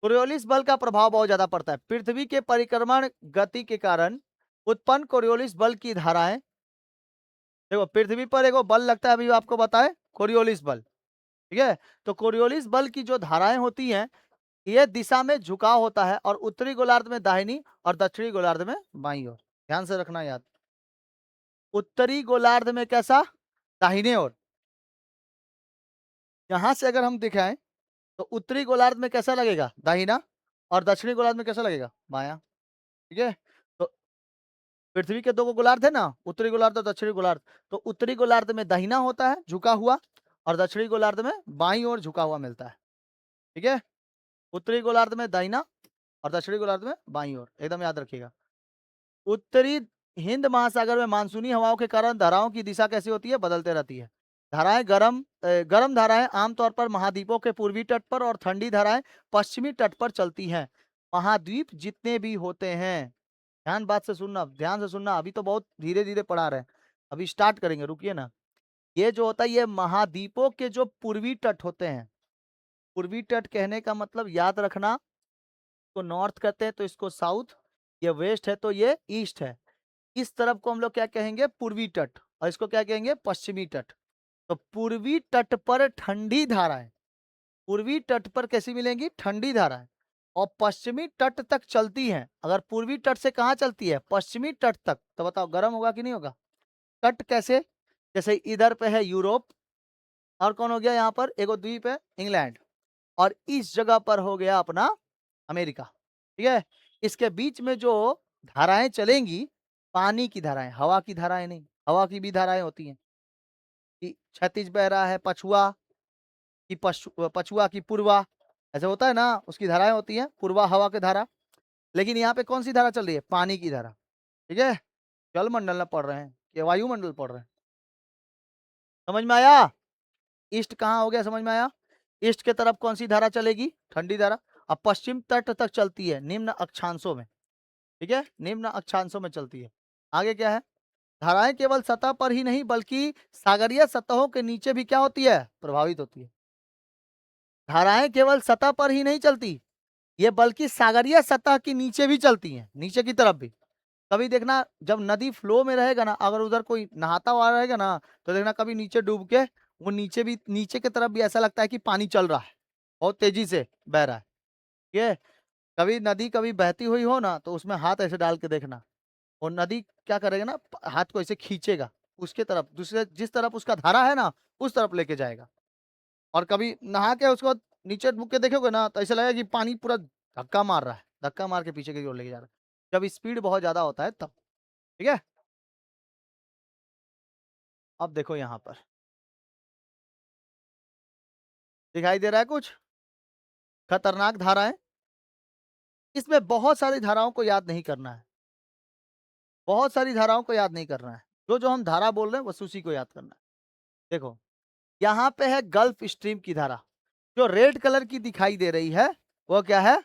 कोरियोलिस बल का प्रभाव बहुत ज्यादा पड़ता है। पृथ्वी के परिक्रमण गति के कारण उत्पन्न कोरियोलिस बल की धाराएं, देखो पृथ्वी पर एक बल लगता है, अभी आपको बताए, कोरियोलिस बल। ठीक है, तो कोरियोलिस बल की जो धाराएं होती हैं, ये दिशा में झुकाव होता है, और उत्तरी गोलार्ध में दाहिनी और दक्षिणी गोलार्ध में बाईं ओर। ध्यान से रखना याद। उत्तरी गोलार्ध में कैसा? दाहिने ओर। यहां से अगर हम दिखाएं तो उत्तरी गोलार्ध में कैसा लगेगा? दाहिना। और दक्षिणी गोलार्ध में कैसा लगेगा? बायां। ठीक है, तो पृथ्वी के दो गोलार्ध है ना, उत्तरी गोलार्ध और दक्षिणी गोलार्ध। तो उत्तरी गोलार्ध में दाहिना होता है, झुका हुआ, और दक्षिणी गोलार्ध में बाईं ओर झुका हुआ मिलता है। ठीक है, उत्तरी गोलार्ध में दाहिना और दक्षिणी गोलार्ध में बाईं ओर, एकदम याद रखिएगा। उत्तरी हिंद महासागर में मानसूनी हवाओं के कारण धाराओं की दिशा कैसी होती है? बदलते रहती है। धाराएं गर्म धाराएं आमतौर पर महाद्वीपों के पूर्वी तट पर, और ठंडी धाराएं पश्चिमी तट पर चलती हैं। महाद्वीप जितने भी होते हैं, ध्यान बात से सुनना, ध्यान से सुनना, अभी तो बहुत धीरे धीरे पढ़ा रहे हैं, अभी स्टार्ट करेंगे, रुकिए ना। ये जो होता है, ये महाद्वीपों के जो पूर्वी तट होते हैं, पूर्वी तट कहने का मतलब याद रखना, तो नॉर्थ कहते हैं तो इसको साउथ, ये वेस्ट है तो ये ईस्ट है। इस तरफ को हम लोग क्या कहेंगे? पूर्वी तट, और इसको क्या कहेंगे? पश्चिमी तट। तो पूर्वी तट पर ठंडी धाराएं, पूर्वी तट पर कैसी मिलेंगी? ठंडी धाराएं, और पश्चिमी तट तक चलती हैं। अगर पूर्वी तट से कहाँ चलती है? पश्चिमी तट तक, तो बताओ गर्म होगा कि नहीं होगा? तट कैसे? जैसे इधर पे है यूरोप, और कौन हो गया यहाँ पर? एगो द्वीप है इंग्लैंड, और इस जगह पर हो गया अपना अमेरिका। ठीक है, इसके बीच में जो धाराएं चलेंगी, पानी की धाराएं, हवा की धाराएं नहीं, हवा की भी धाराएं होती हैं कि क्षैतिज बह रहा है पछुआ की पछुआ की पूर्वा, ऐसे होता है ना, उसकी धाराएं होती हैं, पूर्वा हवा की धारा। लेकिन यहाँ पे कौन सी धारा चल रही है? पानी की धारा। ठीक है, जलमंडल में पढ़ रहे हैं कि वायुमंडल पढ़ रहे हैं? समझ में आया? ईस्ट कहाँ हो गया? समझ में आया? ईस्ट के तरफ कौन सी धारा चलेगी? ठंडी धारा। अब पश्चिम तट तक चलती है निम्न अक्षांशों में। ठीक है, निम्न अक्षांशों में चलती है। आगे क्या है? धाराएं केवल सतह पर ही नहीं बल्कि सागरीय सतहों के नीचे भी क्या होती है? प्रभावित होती है। धाराएं केवल सतह पर ही नहीं चलती, ये बल्कि सागरीय सतह के नीचे भी चलती हैं, नीचे की तरफ भी। कभी देखना जब नदी फ्लो में रहेगा ना, अगर उधर कोई नहाता हुआ रहेगा ना, तो देखना कभी नीचे डूब के वो नीचे भी, नीचे की तरफ भी ऐसा लगता है कि पानी चल रहा है, बहुत तेजी से बह रहा है। ठीक है, कभी नदी कभी बहती हुई हो ना, तो उसमें हाथ ऐसे डाल के देखना, और नदी क्या करेगा ना, हाथ को ऐसे खींचेगा उसके तरफ, दूसरे जिस तरफ उसका धारा है ना, उस तरफ लेके जाएगा। और कभी नहा के उसको नीचे डूब के देखोगे ना, तो ऐसा लगेगा कि पानी पूरा धक्का मार रहा है, धक्का मार के पीछे की ओर लेके जा रहा है, जब स्पीड बहुत ज्यादा होता है तब। ठीक है, अब देखो यहाँ पर दिखाई दे रहा है कुछ? खतरनाक धाराएं। इसमें बहुत सारी धाराओं को याद नहीं करना है, बहुत सारी धाराओं को याद नहीं करना है, जो जो हम धारा बोल रहे हैं बस उसी को याद करना है। देखो, यहाँ पे है गल्फ स्ट्रीम की धारा, जो रेड कलर की दिखाई दे रही है वो क्या है?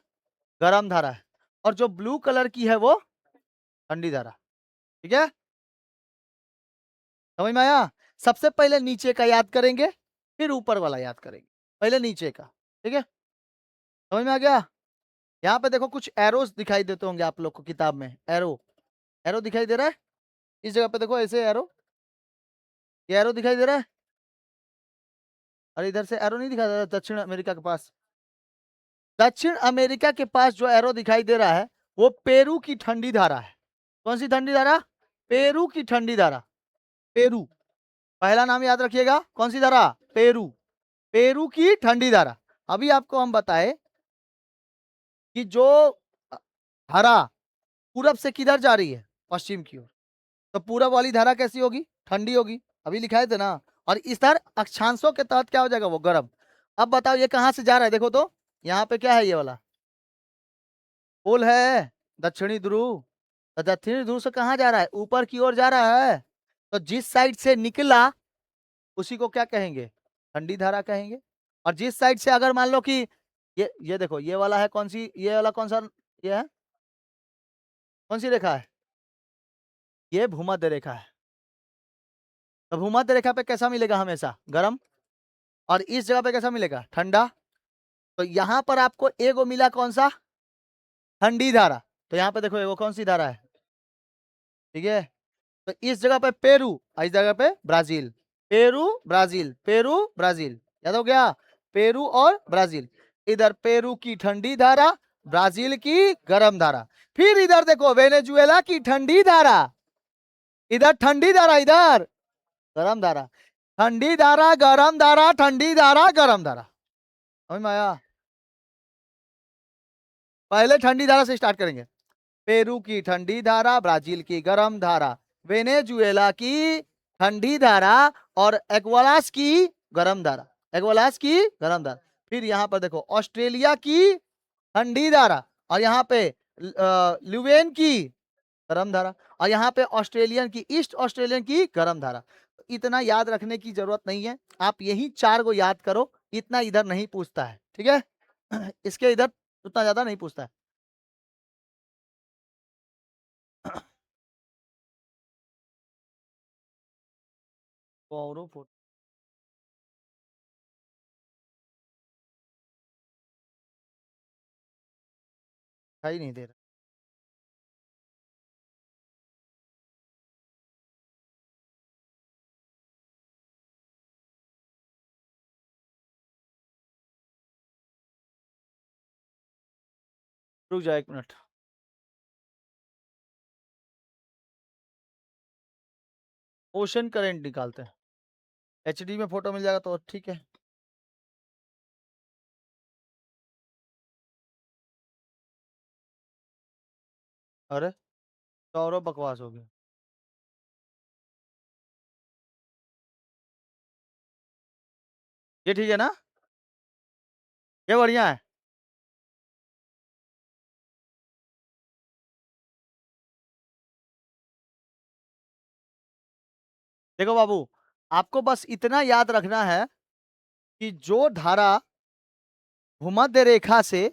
गर्म धारा है। और जो ब्लू कलर की है वो ठंडी धारा। ठीक है, समझ में आया? सबसे पहले नीचे का याद करेंगे, फिर ऊपर वाला याद करेंगे। पहले नीचे का। ठीक है, समझ में आ गया? यहाँ पे देखो कुछ एरोस दिखाई देते होंगे आप लोग को किताब में। एरो, एरो दिखाई दे रहा है? इस जगह पे देखो ऐसे एरो, ये एरो दिखाई दे रहा है। और इधर से एरो नहीं दिखाई दे रहा दक्षिण अमेरिका के पास? दक्षिण अमेरिका के पास जो एरो दिखाई दे रहा है वो पेरू की ठंडी धारा है। कौन सी ठंडी धारा? पेरू की ठंडी धारा। पेरू, पहला नाम याद रखिएगा। कौन सी धारा? पेरू, पेरू की ठंडी धारा। अभी आपको हम बताए कि जो धारा पूरब से किधर जा रही है? पश्चिम की ओर। तो पूरब वाली धारा कैसी होगी? ठंडी होगी, अभी लिखाए थे ना। और इधर अक्षांशों के तहत क्या हो जाएगा? वो गर्म। अब बताओ ये कहां से जा रहा है? देखो तो यहाँ पे क्या है? ये वाला पोल है, दक्षिणी ध्रुव। तो दक्षिणी ध्रुव से कहाँ जा रहा है? ऊपर की ओर जा रहा है। तो जिस साइड से निकला उसी को क्या कहेंगे? ठंडी धारा कहेंगे। और जिस साइड से अगर मान लो कि ये देखो, ये वाला है कौन सी? ये वाला कौन सा? ये है कौन सी रेखा है? ये भूमध्य रेखा है। तो भूमध्य रेखा पे कैसा मिलेगा? हमेशा गर्म। और इस जगह पे कैसा मिलेगा? ठंडा। तो यहां पर आपको एगो मिला कौन सा? ठंडी धारा। तो यहाँ पे देखो एगो कौन सी धारा है? ठीक है, तो इस जगह पे पेरू और इस जगह पे Brazil. Peru Brazil, Peru Brazil, याद हो गया? पेरू और ब्राजील। इधर पेरू की ठंडी धारा, ब्राजील की गर्म धारा। फिर इधर देखो वेनेजुएला की ठंडी धारा, इधर ठंडी धारा, इधर गर्म धारा। ठंडी धारा, गर्म धारा, ठंडी धारा, गर्म धारा। समझ में आया? पहले ठंडी धारा से स्टार्ट करेंगे। पेरू की ठंडी धारा, ब्राजील की गर्म धारा, वेनेजुएला की ठंडी धारा और एक्वालास की गर्म धारा, एक्वालास की गर्म धारा। फिर यहाँ पर देखो ऑस्ट्रेलिया की ठंडी धारा, और यहाँ पे ल्यूवेन की गर्म धारा, और यहाँ पे ऑस्ट्रेलियन की, ईस्ट ऑस्ट्रेलियन की गर्म धारा। इतना याद रखने की जरूरत नहीं है, आप यही चार को याद करो। इतना इधर नहीं पूछता है, ठीक है? इसके इधर उतना ज्यादा नहीं पूछता है। और दिखाई नहीं दे रहा। रुक जाओ 1 मिनट। ओशन करेंट निकालते हैं, एचडी में फोटो मिल जाएगा तो ठीक है। अरे तो और बकवास हो गया। ये ठीक है ना? ये बढ़िया है। देखो बाबू, आपको बस इतना याद रखना है कि जो धारा भूमध्य रेखा से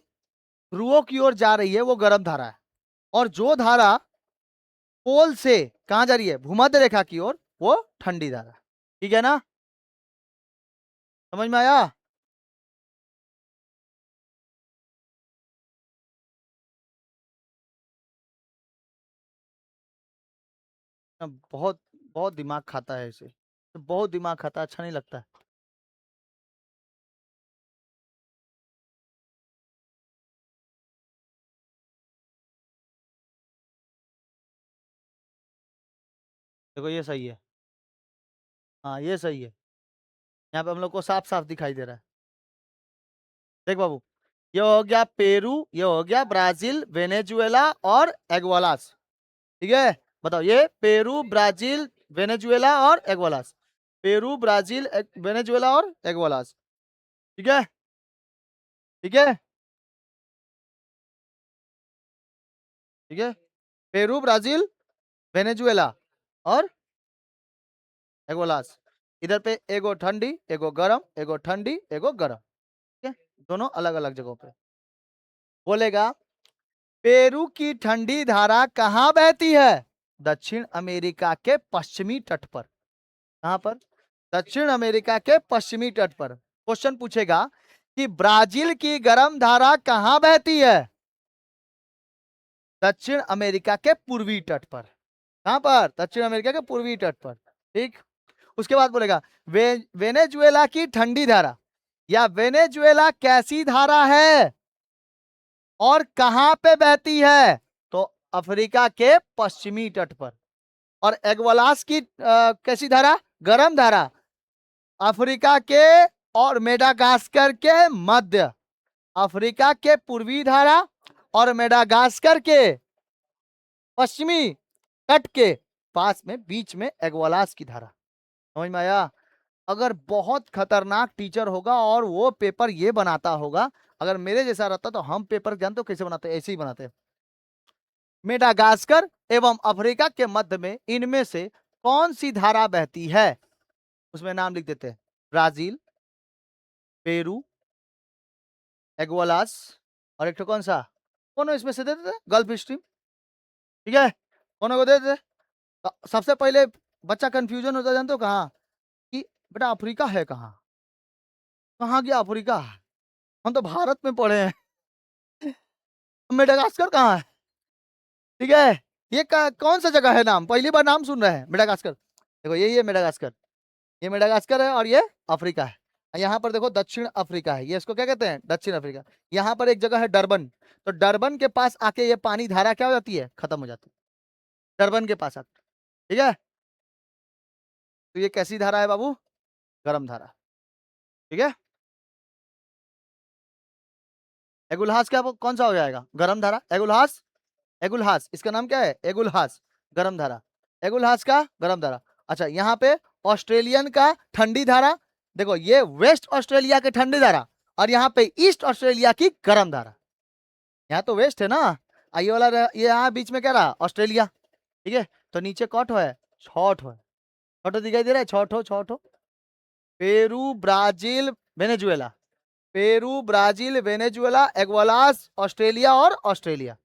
ध्रुवों की ओर जा रही है वो गर्म धारा है, और जो धारा पोल से कहा जा रही है? भूमध्य रेखा की ओर, वो ठंडी धारा। ठीक है ना? समझ में आया? बहुत बहुत दिमाग खाता है इसे, बहुत दिमाग खाता है, अच्छा नहीं लगता है। देखो ये सही है, हाँ ये सही है। यहाँ पे हम लोग को साफ साफ दिखाई दे रहा है। देख बाबू, ये हो गया पेरू, ये हो गया ब्राजील, वेनेजुएला और एग्वालास। ठीक है, बताओ ये पेरू, ब्राजील, वेनेजुएला और एग्वालास। पेरू, ब्राजील, वेनेजुएला और एग्वालास। ठीक है, ठीक है, ठीक है। पेरू, ब्राजील, वेनेजुएला और एगोलास। इधर पे एगो ठंडी, एगो गरम, एगो ठंडी, एगो गरम। ठीक है, दोनों अलग अलग जगहों पे। बोलेगा पेरू की ठंडी धारा कहाँ बहती है? दक्षिण अमेरिका के पश्चिमी तट पर। कहां पर? दक्षिण अमेरिका के पश्चिमी तट पर। क्वेश्चन पूछेगा कि ब्राजील की गर्म धारा कहां बहती है? दक्षिण अमेरिका के पूर्वी तट पर। कहां पर? दक्षिण अमेरिका के पूर्वी तट पर। ठीक। उसके बाद बोलेगा वेनेजुएला की ठंडी धारा या वेनेजुएला कैसी धारा है और कहां पे बहती है? तो अफ्रीका के पश्चिमी तट पर। और एग्वलास की कैसी धारा? गर्म धारा। अफ्रीका के और मेडागास्कर के मध्य, अफ्रीका के पूर्वी धारा और मेडागास्कर के पश्चिमी तट के पास में बीच में एग्वलास की धारा। समझ में आया? अगर बहुत खतरनाक टीचर होगा और वो पेपर ये बनाता होगा, अगर मेरे जैसा रहता तो हम पेपर जानते हो कैसे बनाते? ऐसे ही बनाते। मेडागास्कर एवं अफ्रीका के मध्य में इनमें से कौन सी धारा बहती है? उसमें नाम लिख देते हैं। ब्राजील, पेरू, एग्वालास और एक कौन सा? कौन इसमें से दे देते? Gulf stream. ठीक है, कौन को दे देते? तो सबसे पहले बच्चा कंफ्यूजन होता, जानते हो कहाँ? कि बेटा अफ्रीका है कहाँ? कहाँ गया अफ्रीका? हम तो भारत में पढ़े हैं। मेडागास्कर कहाँ है? ठीक है, ये कौन सा जगह है? नाम पहली बार नाम सुन रहे हैं मेडागास्कर। देखो यही है मेडागास्कर, ये मेडागास्कर है और ये अफ्रीका है। यहाँ पर देखो दक्षिण अफ्रीका है, ये इसको क्या कहते हैं? दक्षिण अफ्रीका। यहाँ पर एक जगह है डरबन, तो डरबन के पास आके ये पानी धारा क्या हो जाती है? खत्म हो जाती है डरबन के पास आके। ठीक है, तो ये कैसी धारा है बाबू? गर्म धारा। ठीक है, एगुलहास क्या कौन सा हो जाएगा? गर्म धारा। एगुलहास, एगुलहास इसका नाम क्या है? एगुलहास, गर्म धारा। एगुलहास का गर्म धारा। अच्छा, यहाँ पे ऑस्ट्रेलियन का ठंडी धारा। देखो ये वेस्ट ऑस्ट्रेलिया की ठंडी धारा और यहाँ पे ईस्ट ऑस्ट्रेलिया की गर्म धारा। यहाँ तो वेस्ट है ना, ये वाला ये यहाँ बीच में क्या रहा? ऑस्ट्रेलिया। ठीक है, तो नीचे कौट है, छठ है, छोटो दिखाई दे रहा है, छोटो छोटो। Peru, Brazil, Venezuela. Peru, Brazil, Venezuela, Agulhas, Australia और ऑस्ट्रेलिया।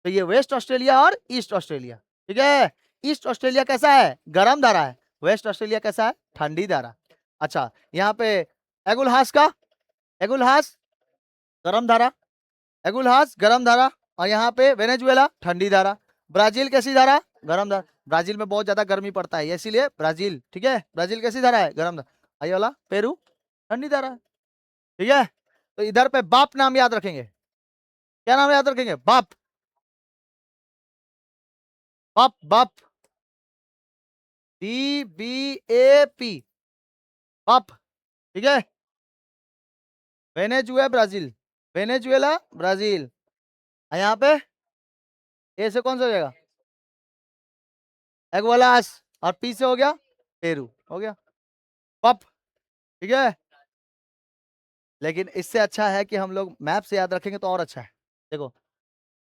तो ये वेस्ट ऑस्ट्रेलिया और ईस्ट ऑस्ट्रेलिया। ठीक है, ईस्ट ऑस्ट्रेलिया कैसा है? गर्म धारा है। वेस्ट ऑस्ट्रेलिया कैसा है? ठंडी धारा। अच्छा, यहाँ पे एगुलहास का, एगुलहास गर्म धारा, एगुलहास गर्म धारा। और यहाँ पे वेनेजुएला ठंडी धारा। ब्राजील कैसी धारा? गर्म धारा। ब्राजील में बहुत ज्यादा गर्मी पड़ता है इसीलिए ब्राजील। ठीक है, ब्राजील कैसी धारा है? गर्म धारा। ये वाला पेरू ठंडी धारा है। ठीक है, तो इधर पे बाप नाम याद रखेंगे। क्या नाम याद रखेंगे? बाप, बाप, बाप, BAP, बाप। ठीक है, वेनेजुएला ब्राजील, वेनेजुएला ब्राजील। यहाँ पे ए से कौन सा हो जाएगा? एग्वालास। और पी से हो गया पेरू, हो गया पप। ठीक है, लेकिन इससे अच्छा है कि हम लोग मैप से याद रखेंगे तो और अच्छा है। देखो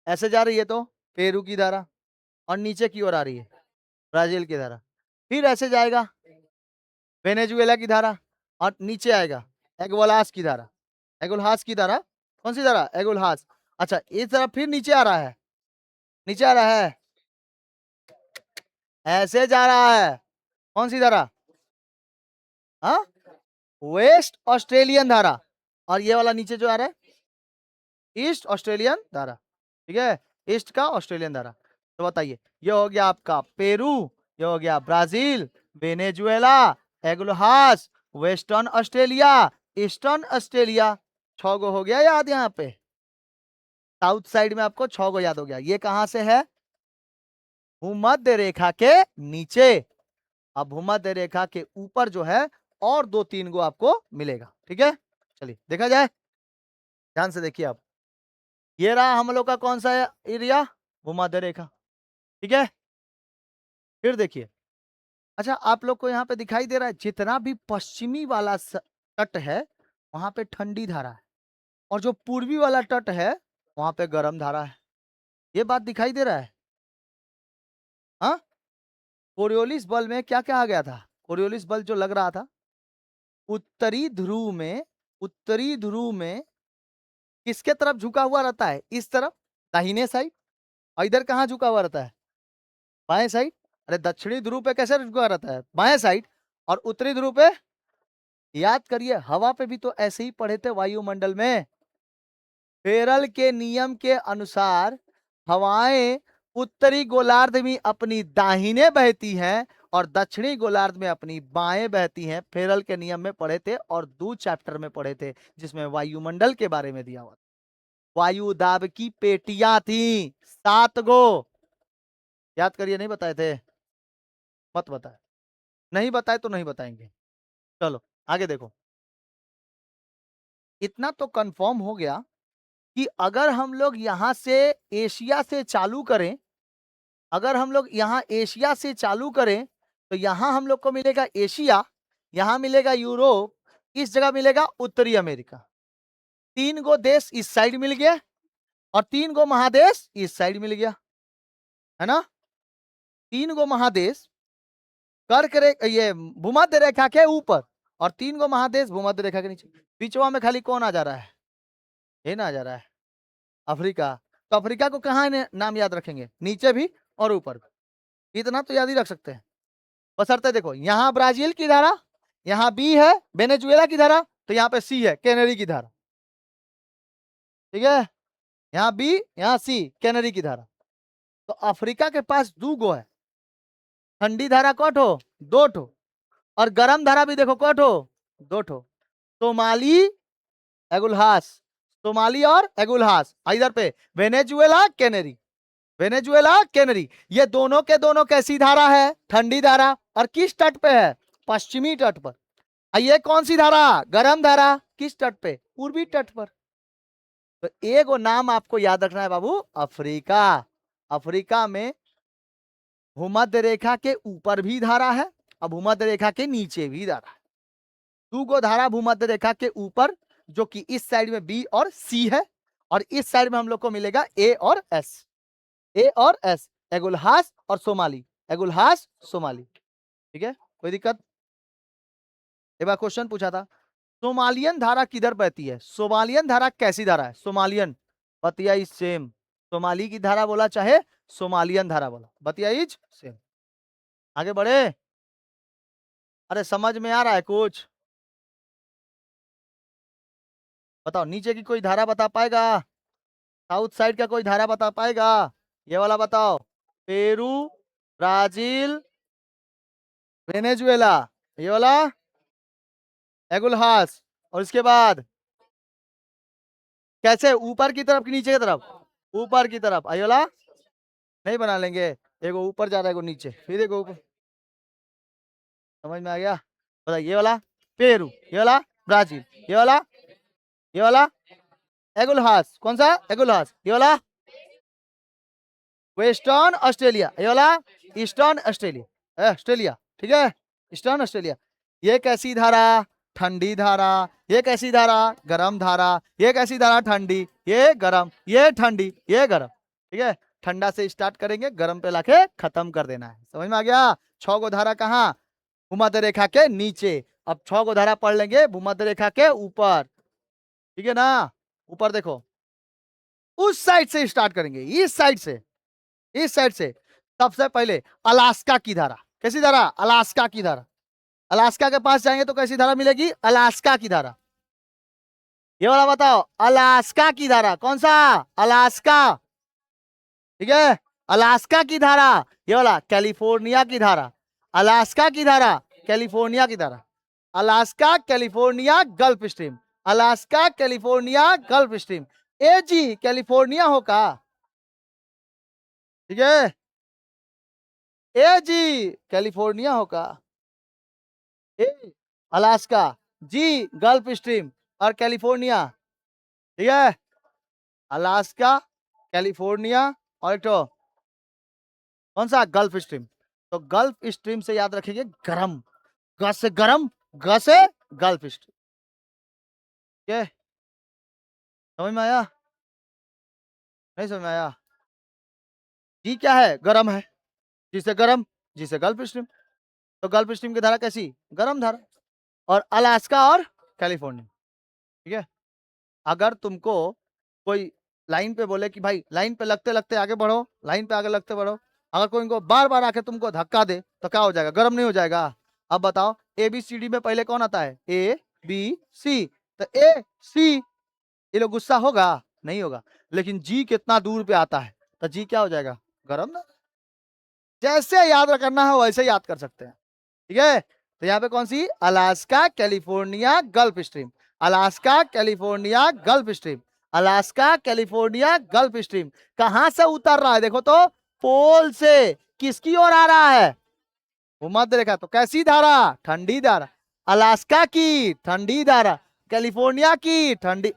ऐसे जा रही है तो पेरू की धारा और नीचे की ओर आ रही है ब्राजील की धारा, फिर ऐसे जाएगा वेनेजुएला की धारा और नीचे आएगा एग्वालास की धारा। एगुलहास की धारा, कौन सी धारा? एगुलहास। अच्छा, इस तरफ फिर नीचे आ रहा है, नीचे आ रहा है, ऐसे जा रहा है। कौन सी धारा? हाँ, वेस्ट ऑस्ट्रेलियन धारा। और ये वाला नीचे जो आ रहा है ईस्ट ऑस्ट्रेलियन धारा। ठीक है, ईस्ट का ऑस्ट्रेलियन धारा। तो बताइए, ये हो गया आपका पेरू, ये हो गया Brazil, Venezuela, Agulhas, western Australia, eastern Australia. 6 गो हो गया याद। यहाँ पे साउथ साइड में आपको 6 गो याद हो गया। ये कहां से है? भूमध्य रेखा के नीचे। अब भूमध्य रेखा के ऊपर जो है और 2-3 गो आपको मिलेगा। ठीक है, चलिए देखा जाए, ध्यान से देखिए आप। ये रहा हम लोग का कौन सा एरिया? भूमध्य रेखा। ठीक है, फिर देखिए। अच्छा, आप लोग को यहाँ पे दिखाई दे रहा है जितना भी पश्चिमी वाला तट है वहां पे ठंडी धारा है, और जो पूर्वी वाला तट है वहां पे गर्म धारा है। ये बात दिखाई दे रहा है? हाँ, कोरियोलिस बल में क्या क्या आ गया था? कोरियोलिस बल जो लग रहा था उत्तरी ध्रुव में, उत्तरी ध्रुव में किसके तरफ झुका हुआ रहता है? इस तरफ, दाहिने साइड। और इधर कहाँ झुका हुआ रहता है? बाएं साइड। अरे दक्षिणी ध्रुव पे कैसे झुका रहता है? बाएं साइड। और उत्तरी ध्रुव पे, याद करिए, हवा पे भी तो ऐसे ही पढ़े थे वायुमंडल में। फेरल के नियम के अनुसार हवाएं उत्तरी गोलार्ध में अपनी दाहिने बहती हैं और दक्षिणी गोलार्ध में अपनी बाएं बहती हैं। फेरल के नियम में पढ़े थे और 2 चैप्टर में पढ़े थे जिसमें वायुमंडल के बारे में दिया हुआ। वायु दाब की पेटियां थी 7 गो। याद करिए, नहीं बताए थे? मत बताए, नहीं बताए तो नहीं बताएंगे। चलो आगे देखो। इतना तो कंफर्म हो गया कि अगर हम लोग यहां से एशिया से चालू करें, अगर हम लोग यहां एशिया से चालू करें तो यहां हम लोग को मिलेगा एशिया, यहां मिलेगा यूरोप, इस जगह मिलेगा उत्तरी अमेरिका। 3 गो देश इस साइड मिल गया और 3 गो महादेश इस साइड मिल गया, है ना? 3 गो महादेश कर्क रेखा, ये भूमध्य रेखा के ऊपर, और 3 गो महादेश भूमध्य रेखा के नीचे। बीचवा में खाली कौन आ जा रहा है? ये ना आ जा रहा है, अफ्रीका। तो अफ्रीका को कहाँ नाम याद रखेंगे? नीचे भी और ऊपर भी। इतना तो याद ही रख सकते हैं। बशर्ते देखो, यहाँ ब्राजील की धारा, यहाँ बी है वेनेजुएला की धारा, तो यहाँ पे सी है कैनरी की धारा। ठीक है, यहाँ बी यहाँ सी कैनरी की धारा। तो अफ्रीका के पास 2 गो है। ठंडी धारा कोठो 2 ठो, और गर्म धारा भी देखो कोठो 2 ठो। सोमाली, एगुलहास, सोमाली और एगुलहास। इधर पे वेनेजुएला कैनरी, वेनेजुएला कैनरी। ये दोनों के दोनों कैसी धारा है? ठंडी धारा। और किस तट पे है? पश्चिमी तट पर। ये कौन सी धारा? गर्म धारा। किस तट पे? पूर्वी तट पर। तो एक नाम आपको याद रखना है बाबू, अफ्रीका। अफ्रीका में भूमध्य रेखा के ऊपर भी धारा है और भूमध्य रेखा के नीचे भी धारा है। 2 गो धारा भूमध्य रेखा के ऊपर, जो कि इस साइड में बी और सी है, और इस साइड में हम लोग को मिलेगा ए और एस। ए और एस, एगुलहास और सोमाली, एगुलहास सोमाली। ठीक है, कोई दिक्कत? एक बार क्वेश्चन पूछा था, सोमालियन धारा किधर बहती है? सोमालियन धारा कैसी धारा है? सोमालियन, बतिया इज सेम। सोमाली की धारा बोला चाहे सोमालियन धारा बोला, बतिया इज सेम। आगे बढ़े। अरे समझ में आ रहा है कुछ? बताओ, नीचे की कोई धारा बता पाएगा? साउथ साइड का कोई धारा बता पाएगा? ये वाला बताओ। पेरू, ब्राजील, वेनेजुएला, ये वाला एगुलहास। और इसके बाद कैसे? ऊपर की तरफ कि नीचे की तरफ? ऊपर की तरफ। ये वाला नहीं बना लेंगे, एगो ऊपर जा रहा है एगो नीचे, फिर एगो ऊपर। समझ में आ गया? बताइए, ये वाला पेरू, ये वाला ब्राजील, ये वाला एगुलहास। कौन सा? एगुलहास। ये वाला वेस्टर्न ऑस्ट्रेलिया, ये वाला ईस्टर्न ऑस्ट्रेलिया, ऑस्ट्रेलिया। ठीक है, ईस्टर्न ऑस्ट्रेलिया। ये कैसी धारा? ठंडी धारा। ये कैसी धारा? गर्म धारा। ये कैसी धारा? ठंडी, ये गर्म, ये ठंडी, ये गर्म। ठीक है, ठंडा से स्टार्ट करेंगे, गर्म पे लाके खत्म कर देना है। समझ में आ गया? 6 गो धारा कहाँ? भूमध्य रेखा के नीचे। अब 6 गो धारा पढ़ लेंगे भूमध्य रेखा के ऊपर। ठीक है ना? ऊपर देखो, उस साइड से स्टार्ट करेंगे, इस साइड से, इस साइड से। सबसे पहले अलास्का की धारा। कैसी धारा? अलास्का की धारा। अलास्का के पास जाएंगे तो कैसी धारा मिलेगी? अलास्का की धारा। ये वाला बताओ, अलास्का की धारा। कौन सा? अलास्का। ठीक है, अलास्का की धारा। ये वाला कैलिफोर्निया की धारा। अलास्का की धारा, कैलिफोर्निया की धारा। Alaska California Gulf Stream, Alaska California Gulf Stream. A G California हो का? ठीक है, ए जी कैलिफोर्निया हो का? A Alaska, G Gulf Stream, और कैलिफोर्निया। ठीक है, अलास्का, कैलिफोर्निया, और एक तो कौन सा? Gulf Stream. तो गल्फ स्ट्रीम से याद रखेंगे गरम, ग से गरम, ग से गल्फ स्ट्रीम। ये समझ में आया? नहीं समझ में आया? जी क्या है? गरम है। जिसे गरम, जिसे गल्फ स्ट्रीम। तो गल्फ स्ट्रीम की धारा कैसी? गरम धारा। और अलास्का और कैलिफोर्निया, ठीक है। अगर तुमको कोई लाइन पे बोले कि भाई लाइन पे लगते लगते आगे बढ़ो, लाइन पे आगे लगते बढ़ो, अगर कोई इनको बार बार आके तुमको धक्का दे तो क्या हो जाएगा? गर्म नहीं हो जाएगा? अब बताओ, ए बी सी डी में पहले कौन आता है? A B C. तो ए सी, ये लोग गुस्सा होगा? नहीं होगा। लेकिन जी कितना दूर पे आता है तो जी क्या हो जाएगा? गर्म ना। जैसे याद करना है वैसे याद कर सकते हैं, ठीक है। तो यहाँ पे कौन सी? Alaska California Gulf Stream. Alaska California Gulf Stream. Alaska California Gulf Stream कहां से उतर रहा है? देखो तो, पोल से। किसकी ओर आ रहा है? भूमध्य रेखा। तो कैसी धारा? ठंडी धारा। अलास्का की ठंडी धारा, कैलिफोर्निया की ठंडी,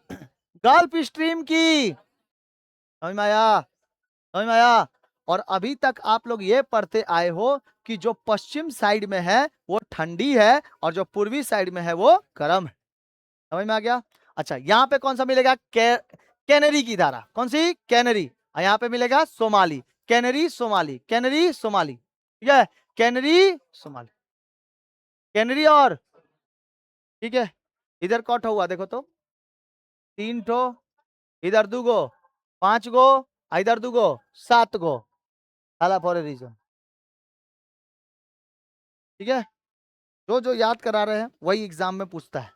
गल्फ स्ट्रीम की। समझ में आया? समझ में आया? और अभी तक आप लोग ये पढ़ते आए हो कि जो पश्चिम साइड में है वो ठंडी है और जो पूर्वी साइड में है वो गर्म है। समझ में आ गया? अच्छा, यहाँ पे कौन सा मिलेगा? कैनरी की धारा। कौन सी? कैनरी। और यहाँ पे मिलेगा Somali. Canary Somali, canary Somali, ठीक है। Canary Somali, canary. और ठीक है, इधर कौट हुआ देखो तो, 3 ठो, इधर 2 गो, 5 गो, इधर 2 गो, 7 गो। हाला फॉर ए रीजन, ठीक है। जो जो याद करा रहे हैं वही एग्जाम में पूछता है।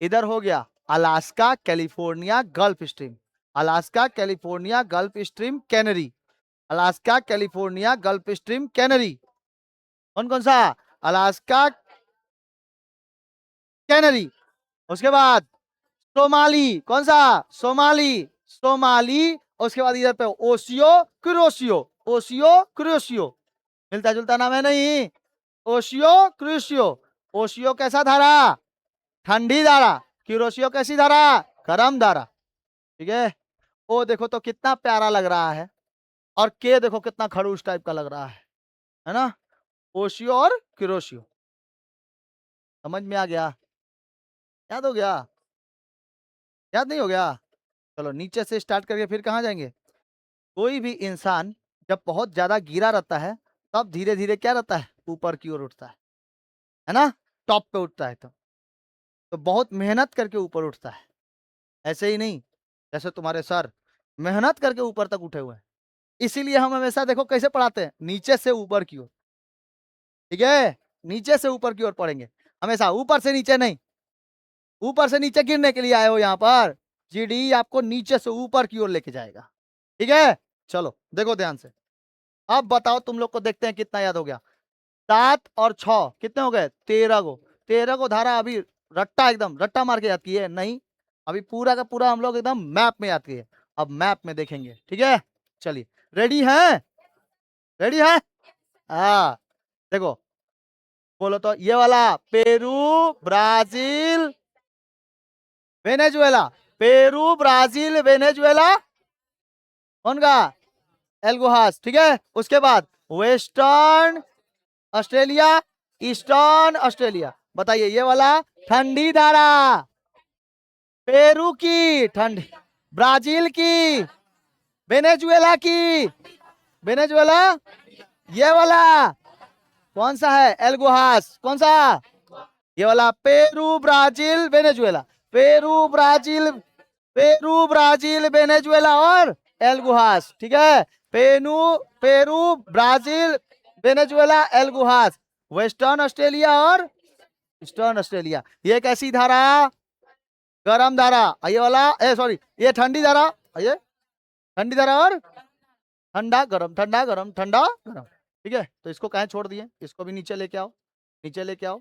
इधर हो गया Alaska California Gulf Stream, Alaska California Gulf stream canary, Alaska California Gulf stream canary. कौन कौन सा? Alaska canary. उसके बाद सोमाली। कौन सा? Somali, Somali. उसके बाद इधर पे ओशियो क्रोशियो, ओशियो क्रोशियो। मिलता जुलता नाम है नहीं? ओशियो क्रोशियो। ओशियो कैसा धारा? ठंडी धारा। क्यूरोसियो कैसी धारा? गर्म धारा, ठीक है। ओ देखो तो कितना प्यारा लग रहा है, और के देखो कितना खड़ूस टाइप का लग रहा है ना? ओशियो और क्यूरोसियो। समझ में आ गया? याद हो गया? याद नहीं हो गया? चलो नीचे से स्टार्ट करके फिर कहाँ जाएंगे? कोई भी इंसान जब बहुत ज्यादा गिरा रहता है तब धीरे धीरे क्या रहता है? ऊपर की ओर उठता है ना? टॉप पे उठता है तो बहुत मेहनत करके ऊपर उठता है। ऐसे ही नहीं जैसे तुम्हारे सर मेहनत करके ऊपर तक उठे हुए हैं। इसीलिए हम हमेशा देखो कैसे पढ़ाते हैं, नीचे से ऊपर की ओर, ठीक है। नीचे से ऊपर की ओर पढ़ेंगे हमेशा, ऊपर से नीचे नहीं। ऊपर से नीचे गिरने के लिए आए हो यहाँ पर, जीडी आपको नीचे से ऊपर की ओर लेके जाएगा, ठीक है। चलो देखो ध्यान से, अब बताओ तुम लोग को, देखते हैं कितना याद हो गया। 7 और 6 कितने हो गए? 13 गो। 13 को धारा अभी रट्टा, एकदम रट्टा मार के याद किए? नहीं, अभी पूरा का पूरा हम लोग एकदम मैप में याद किए। अब मैप में देखेंगे, ठीक है। चलिए, रेडी है? रेडी है? हाँ, देखो, बोलो तो, ये वाला Peru, Brazil, Venezuela. Peru, Brazil, Venezuela, कौन का? एल्गोहास, ठीक है। उसके बाद वेस्टर्न ऑस्ट्रेलिया, ईस्टर्न ऑस्ट्रेलिया। बताइए, ये वाला ठंडी धारा, पेरू की ठंडी, ब्राजील की, वेनेजुएला की, वेनेजुएला। ये वाला कौन सा है? एल्गोहास। कौन सा? ये वाला Peru, Brazil, Venezuela. Peru, Brazil, Peru, Brazil, Venezuela और एल्गोहास, ठीक है। पेरू, ब्राजील, वेनेजुएला, एल्गोहास। वेस्टर्न ऑस्ट्रेलिया और ईस्टर्न ऑस्ट्रेलिया। ये कैसी धारा? गरम धारा। ये वाला, सॉरी, ये ठंडी धारा। ये ठंडी धारा और ठंडा गरम, ठंडा गरम, ठंडा गरम, ठीक है। तो इसको कहीं छोड़ दिए, इसको भी नीचे लेके आओ, नीचे लेके आओ।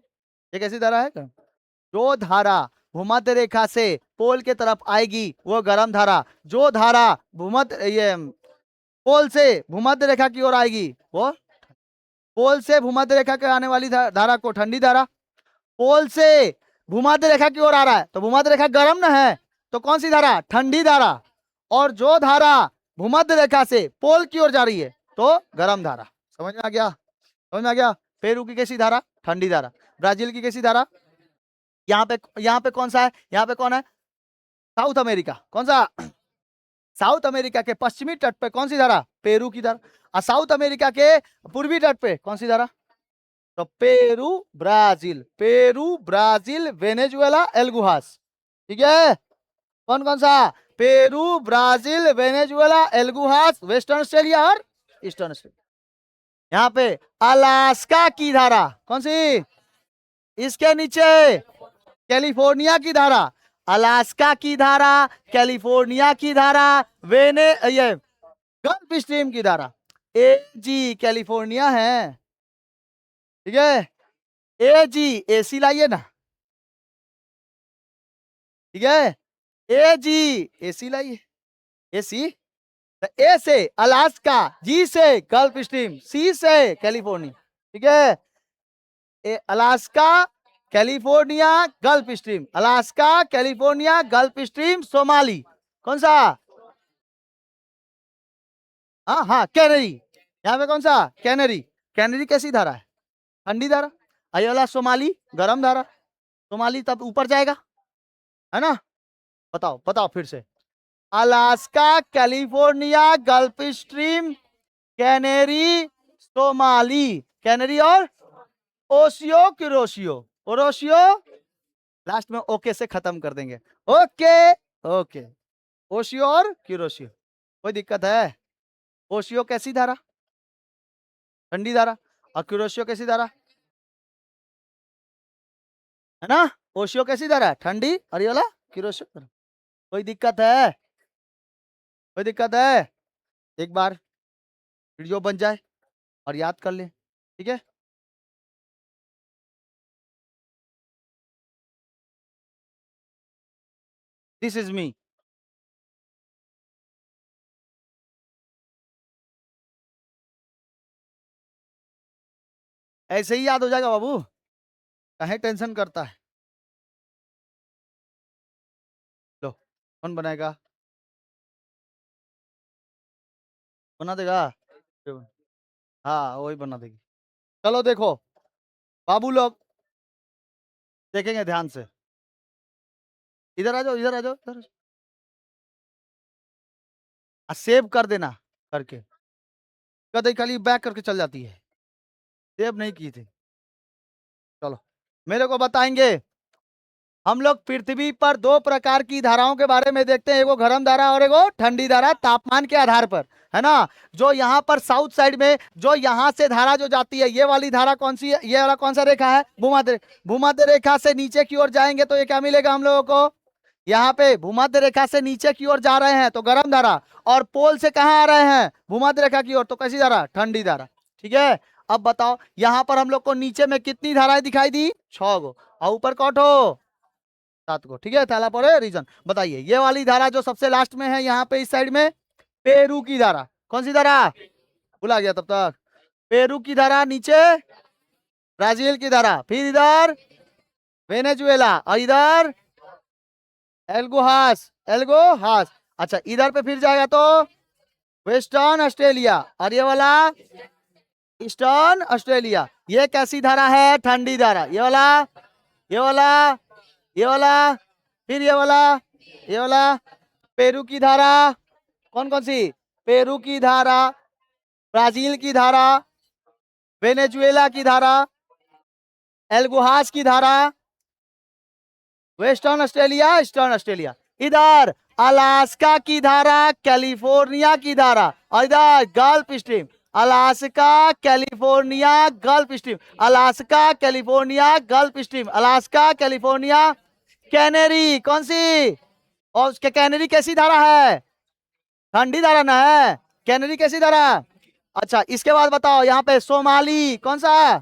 ये कैसी धारा है? जो धारा भूमध्य रेखा से पोल के तरफ आएगी वो गर्म धारा, जो धारा भूमध्य, ये पोल से भूमध्य रेखा की ओर आएगी वो, पोल से भूमध्य रेखा के आने वाली धारा को ठंडी धारा। पोल से भूमध्य रेखा की ओर आ रहा है तो भूमध्य रेखा गर्म ना है, तो कौन सी धारा? ठंडी धारा। और जो धारा भूमध्य रेखा से पोल की ओर जा रही है तो गर्म धारा। समझ में आ गया? समझ में आ गया? पेरू की कैसी धारा? ठंडी धारा। ब्राजील की कैसी धारा? यहाँ पे कौन सा है, यहाँ पे कौन है, साउथ अमेरिका, कौन सा, साउथ अमेरिका के पश्चिमी तट पे कौन सी धारा, पेरू की धारा, और साउथ अमेरिका के पूर्वी तट पे कौन सी धारा, तो पेरू ब्राजील वेनेजुएला एल्गुहास, ठीक है, कौन कौन सा, पेरू ब्राजील वेनेजुएला एल्गुहास, वेस्टर्न ऑस्ट्रेलिया और ईस्टर्न ऑस्ट्रेलिया। यहाँ पे अलास्का की धारा कौन सी, इसके नीचे कैलिफोर्निया की धारा, अलास्का की धारा, कैलिफोर्निया की धारा, वेने ये गल्फ स्ट्रीम की धारा, ए जी कैलिफोर्निया है, ठीक है, ए जी एसी लाइए ना, ठीक है, ए जी एसी लाइए, एसी, ए से अलास्का, जी से गल्फ स्ट्रीम, सी से कैलिफोर्निया, ठीक है, Alaska California Gulf Stream, Alaska California Gulf stream, Somali, कौन सा, हाँ हाँ कैनरी, यहाँ पे कौन सा कैनरी, कैनरी कैसी धारा है, ठंडी धारा, ये वाला सोमाली गर्म धारा, सोमाली तब ऊपर जाएगा, है ना, बताओ बताओ फिर से, Alaska California Gulf stream, canary, Somali, canary और ओशियो क्यूरोशियो, ओरोशियो, लास्ट में ओके से खत्म कर देंगे, ओके ओके, ओशियो और क्यूरोशियो, कोई दिक्कत है, ओशियो कैसी धारा, ठंडी धारा, और क्यूरोशियो कैसी धारा, है ना, ओशियो कैसी धारा, ठंडी, और ये वाला क्यूरोशियो, कोई दिक्कत है, कोई दिक्कत है, एक बार वीडियो बन जाए और याद कर ले, ठीक है, दिस इज मी, ऐसे ही याद हो जाएगा बाबू, कहे टेंशन करता है, लो, कौन बनाएगा, बना देगा, हाँ वही बना देगी, चलो देखो बाबू लोग, देखेंगे ध्यान से, इधर आ जाओ, इधर आ जाओ, इधर आ जाओ। सेव कर देना करके, कभी खाली बैक करके चल जाती है, सेव नहीं की थी, चलो मेरे को बताएंगे, हम लोग पृथ्वी पर दो प्रकार की धाराओं के बारे में देखते हैं, एगो गर्म धारा और एगो ठंडी धारा, तापमान के आधार पर, है ना, जो यहाँ पर साउथ साइड में जो यहाँ से धारा जो जाती है, ये वाली धारा कौन सी है, ये वाला कौन सा रेखा है, भूमध्य, भूमध्य रेखा से नीचे की ओर जाएंगे तो ये क्या मिलेगा हम लोगों को, यहाँ पे भूमध्य रेखा से नीचे की ओर जा रहे हैं तो गर्म धारा, और पोल से कहाँ आ रहे हैं, भूमध्य रेखा की ओर, तो कैसी धारा, ठंडी धारा, ठीक है, अब बताओ यहाँ पर हम लोग को नीचे में कितनी धाराएं दिखाई दी, 6 गो, और ऊपर कौटो 7 को, ठीक है, थैला पर रीजन, बताइए ये वाली धारा जो सबसे लास्ट में है यहाँ पे इस साइड में, पेरू की धारा, कौन सी धारा, भुला गया तब तक, पेरू की धारा, नीचे ब्राजील की धारा, फिर इधर वेनेजुएला, और इधर एल्गोहास, एल्गोहास, अच्छा इधर पे फिर जाएगा तो वेस्टर्न ऑस्ट्रेलिया, और ये वाला ईस्टर्न ऑस्ट्रेलिया, ये कैसी धारा है, ठंडी धारा, ये वाला, ये वाला, ये वाला, फिर ये वाला पेरू की धारा, कौन कौन सी, पेरू की धारा, ब्राजील की धारा, वेनेजुएला की धारा, एल्गोहास की धारा, वेस्टर्न ऑस्ट्रेलिया, ईस्टर्न ऑस्ट्रेलिया, इधर अलास्का की धारा, कैलिफोर्निया की धारा, और इधर gulf Stream, Alaska California Gulf Stream, Alaska California Gulf Stream, Alaska California, canary कौन सी, और उसके कैनेरी कैसी धारा है, ठंडी धारा ना है, कैनेरी कैसी धारा, अच्छा इसके बाद बताओ यहाँ पे सोमाली कौन सा,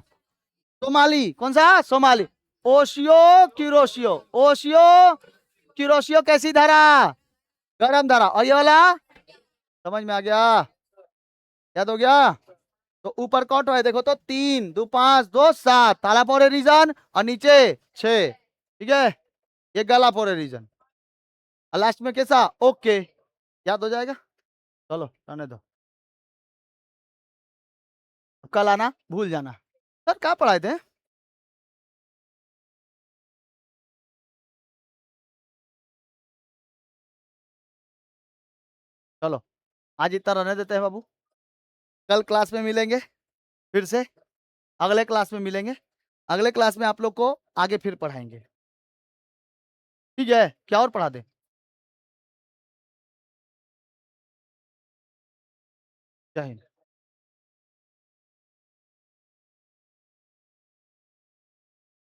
सोमाली कौन सा, सोमाली, ओशियो क्यूरोशियो, ओशियो क्यूरोशियो कैसी धारा, गरम धारा, और ये वाला समझ में आ गया, याद हो गया, तो ऊपर कौट है देखो तो 3 2 5 2 7 ताला पोरे रीजन, और नीचे 6, ठीक है, ये गला पोरे रीजन, और लास्ट में कैसा, ओके, याद हो जाएगा, चलो रहने दो, कल आना भूल जाना, सर कहाँ पढ़ाए थे। चलो आज इतना रहने देते हैं बाबू, कल क्लास में मिलेंगे फिर से, अगले क्लास में मिलेंगे, अगले क्लास में आप लोग को आगे फिर पढ़ाएंगे। ठीक है, क्या और पढ़ा दे? जय हिंद।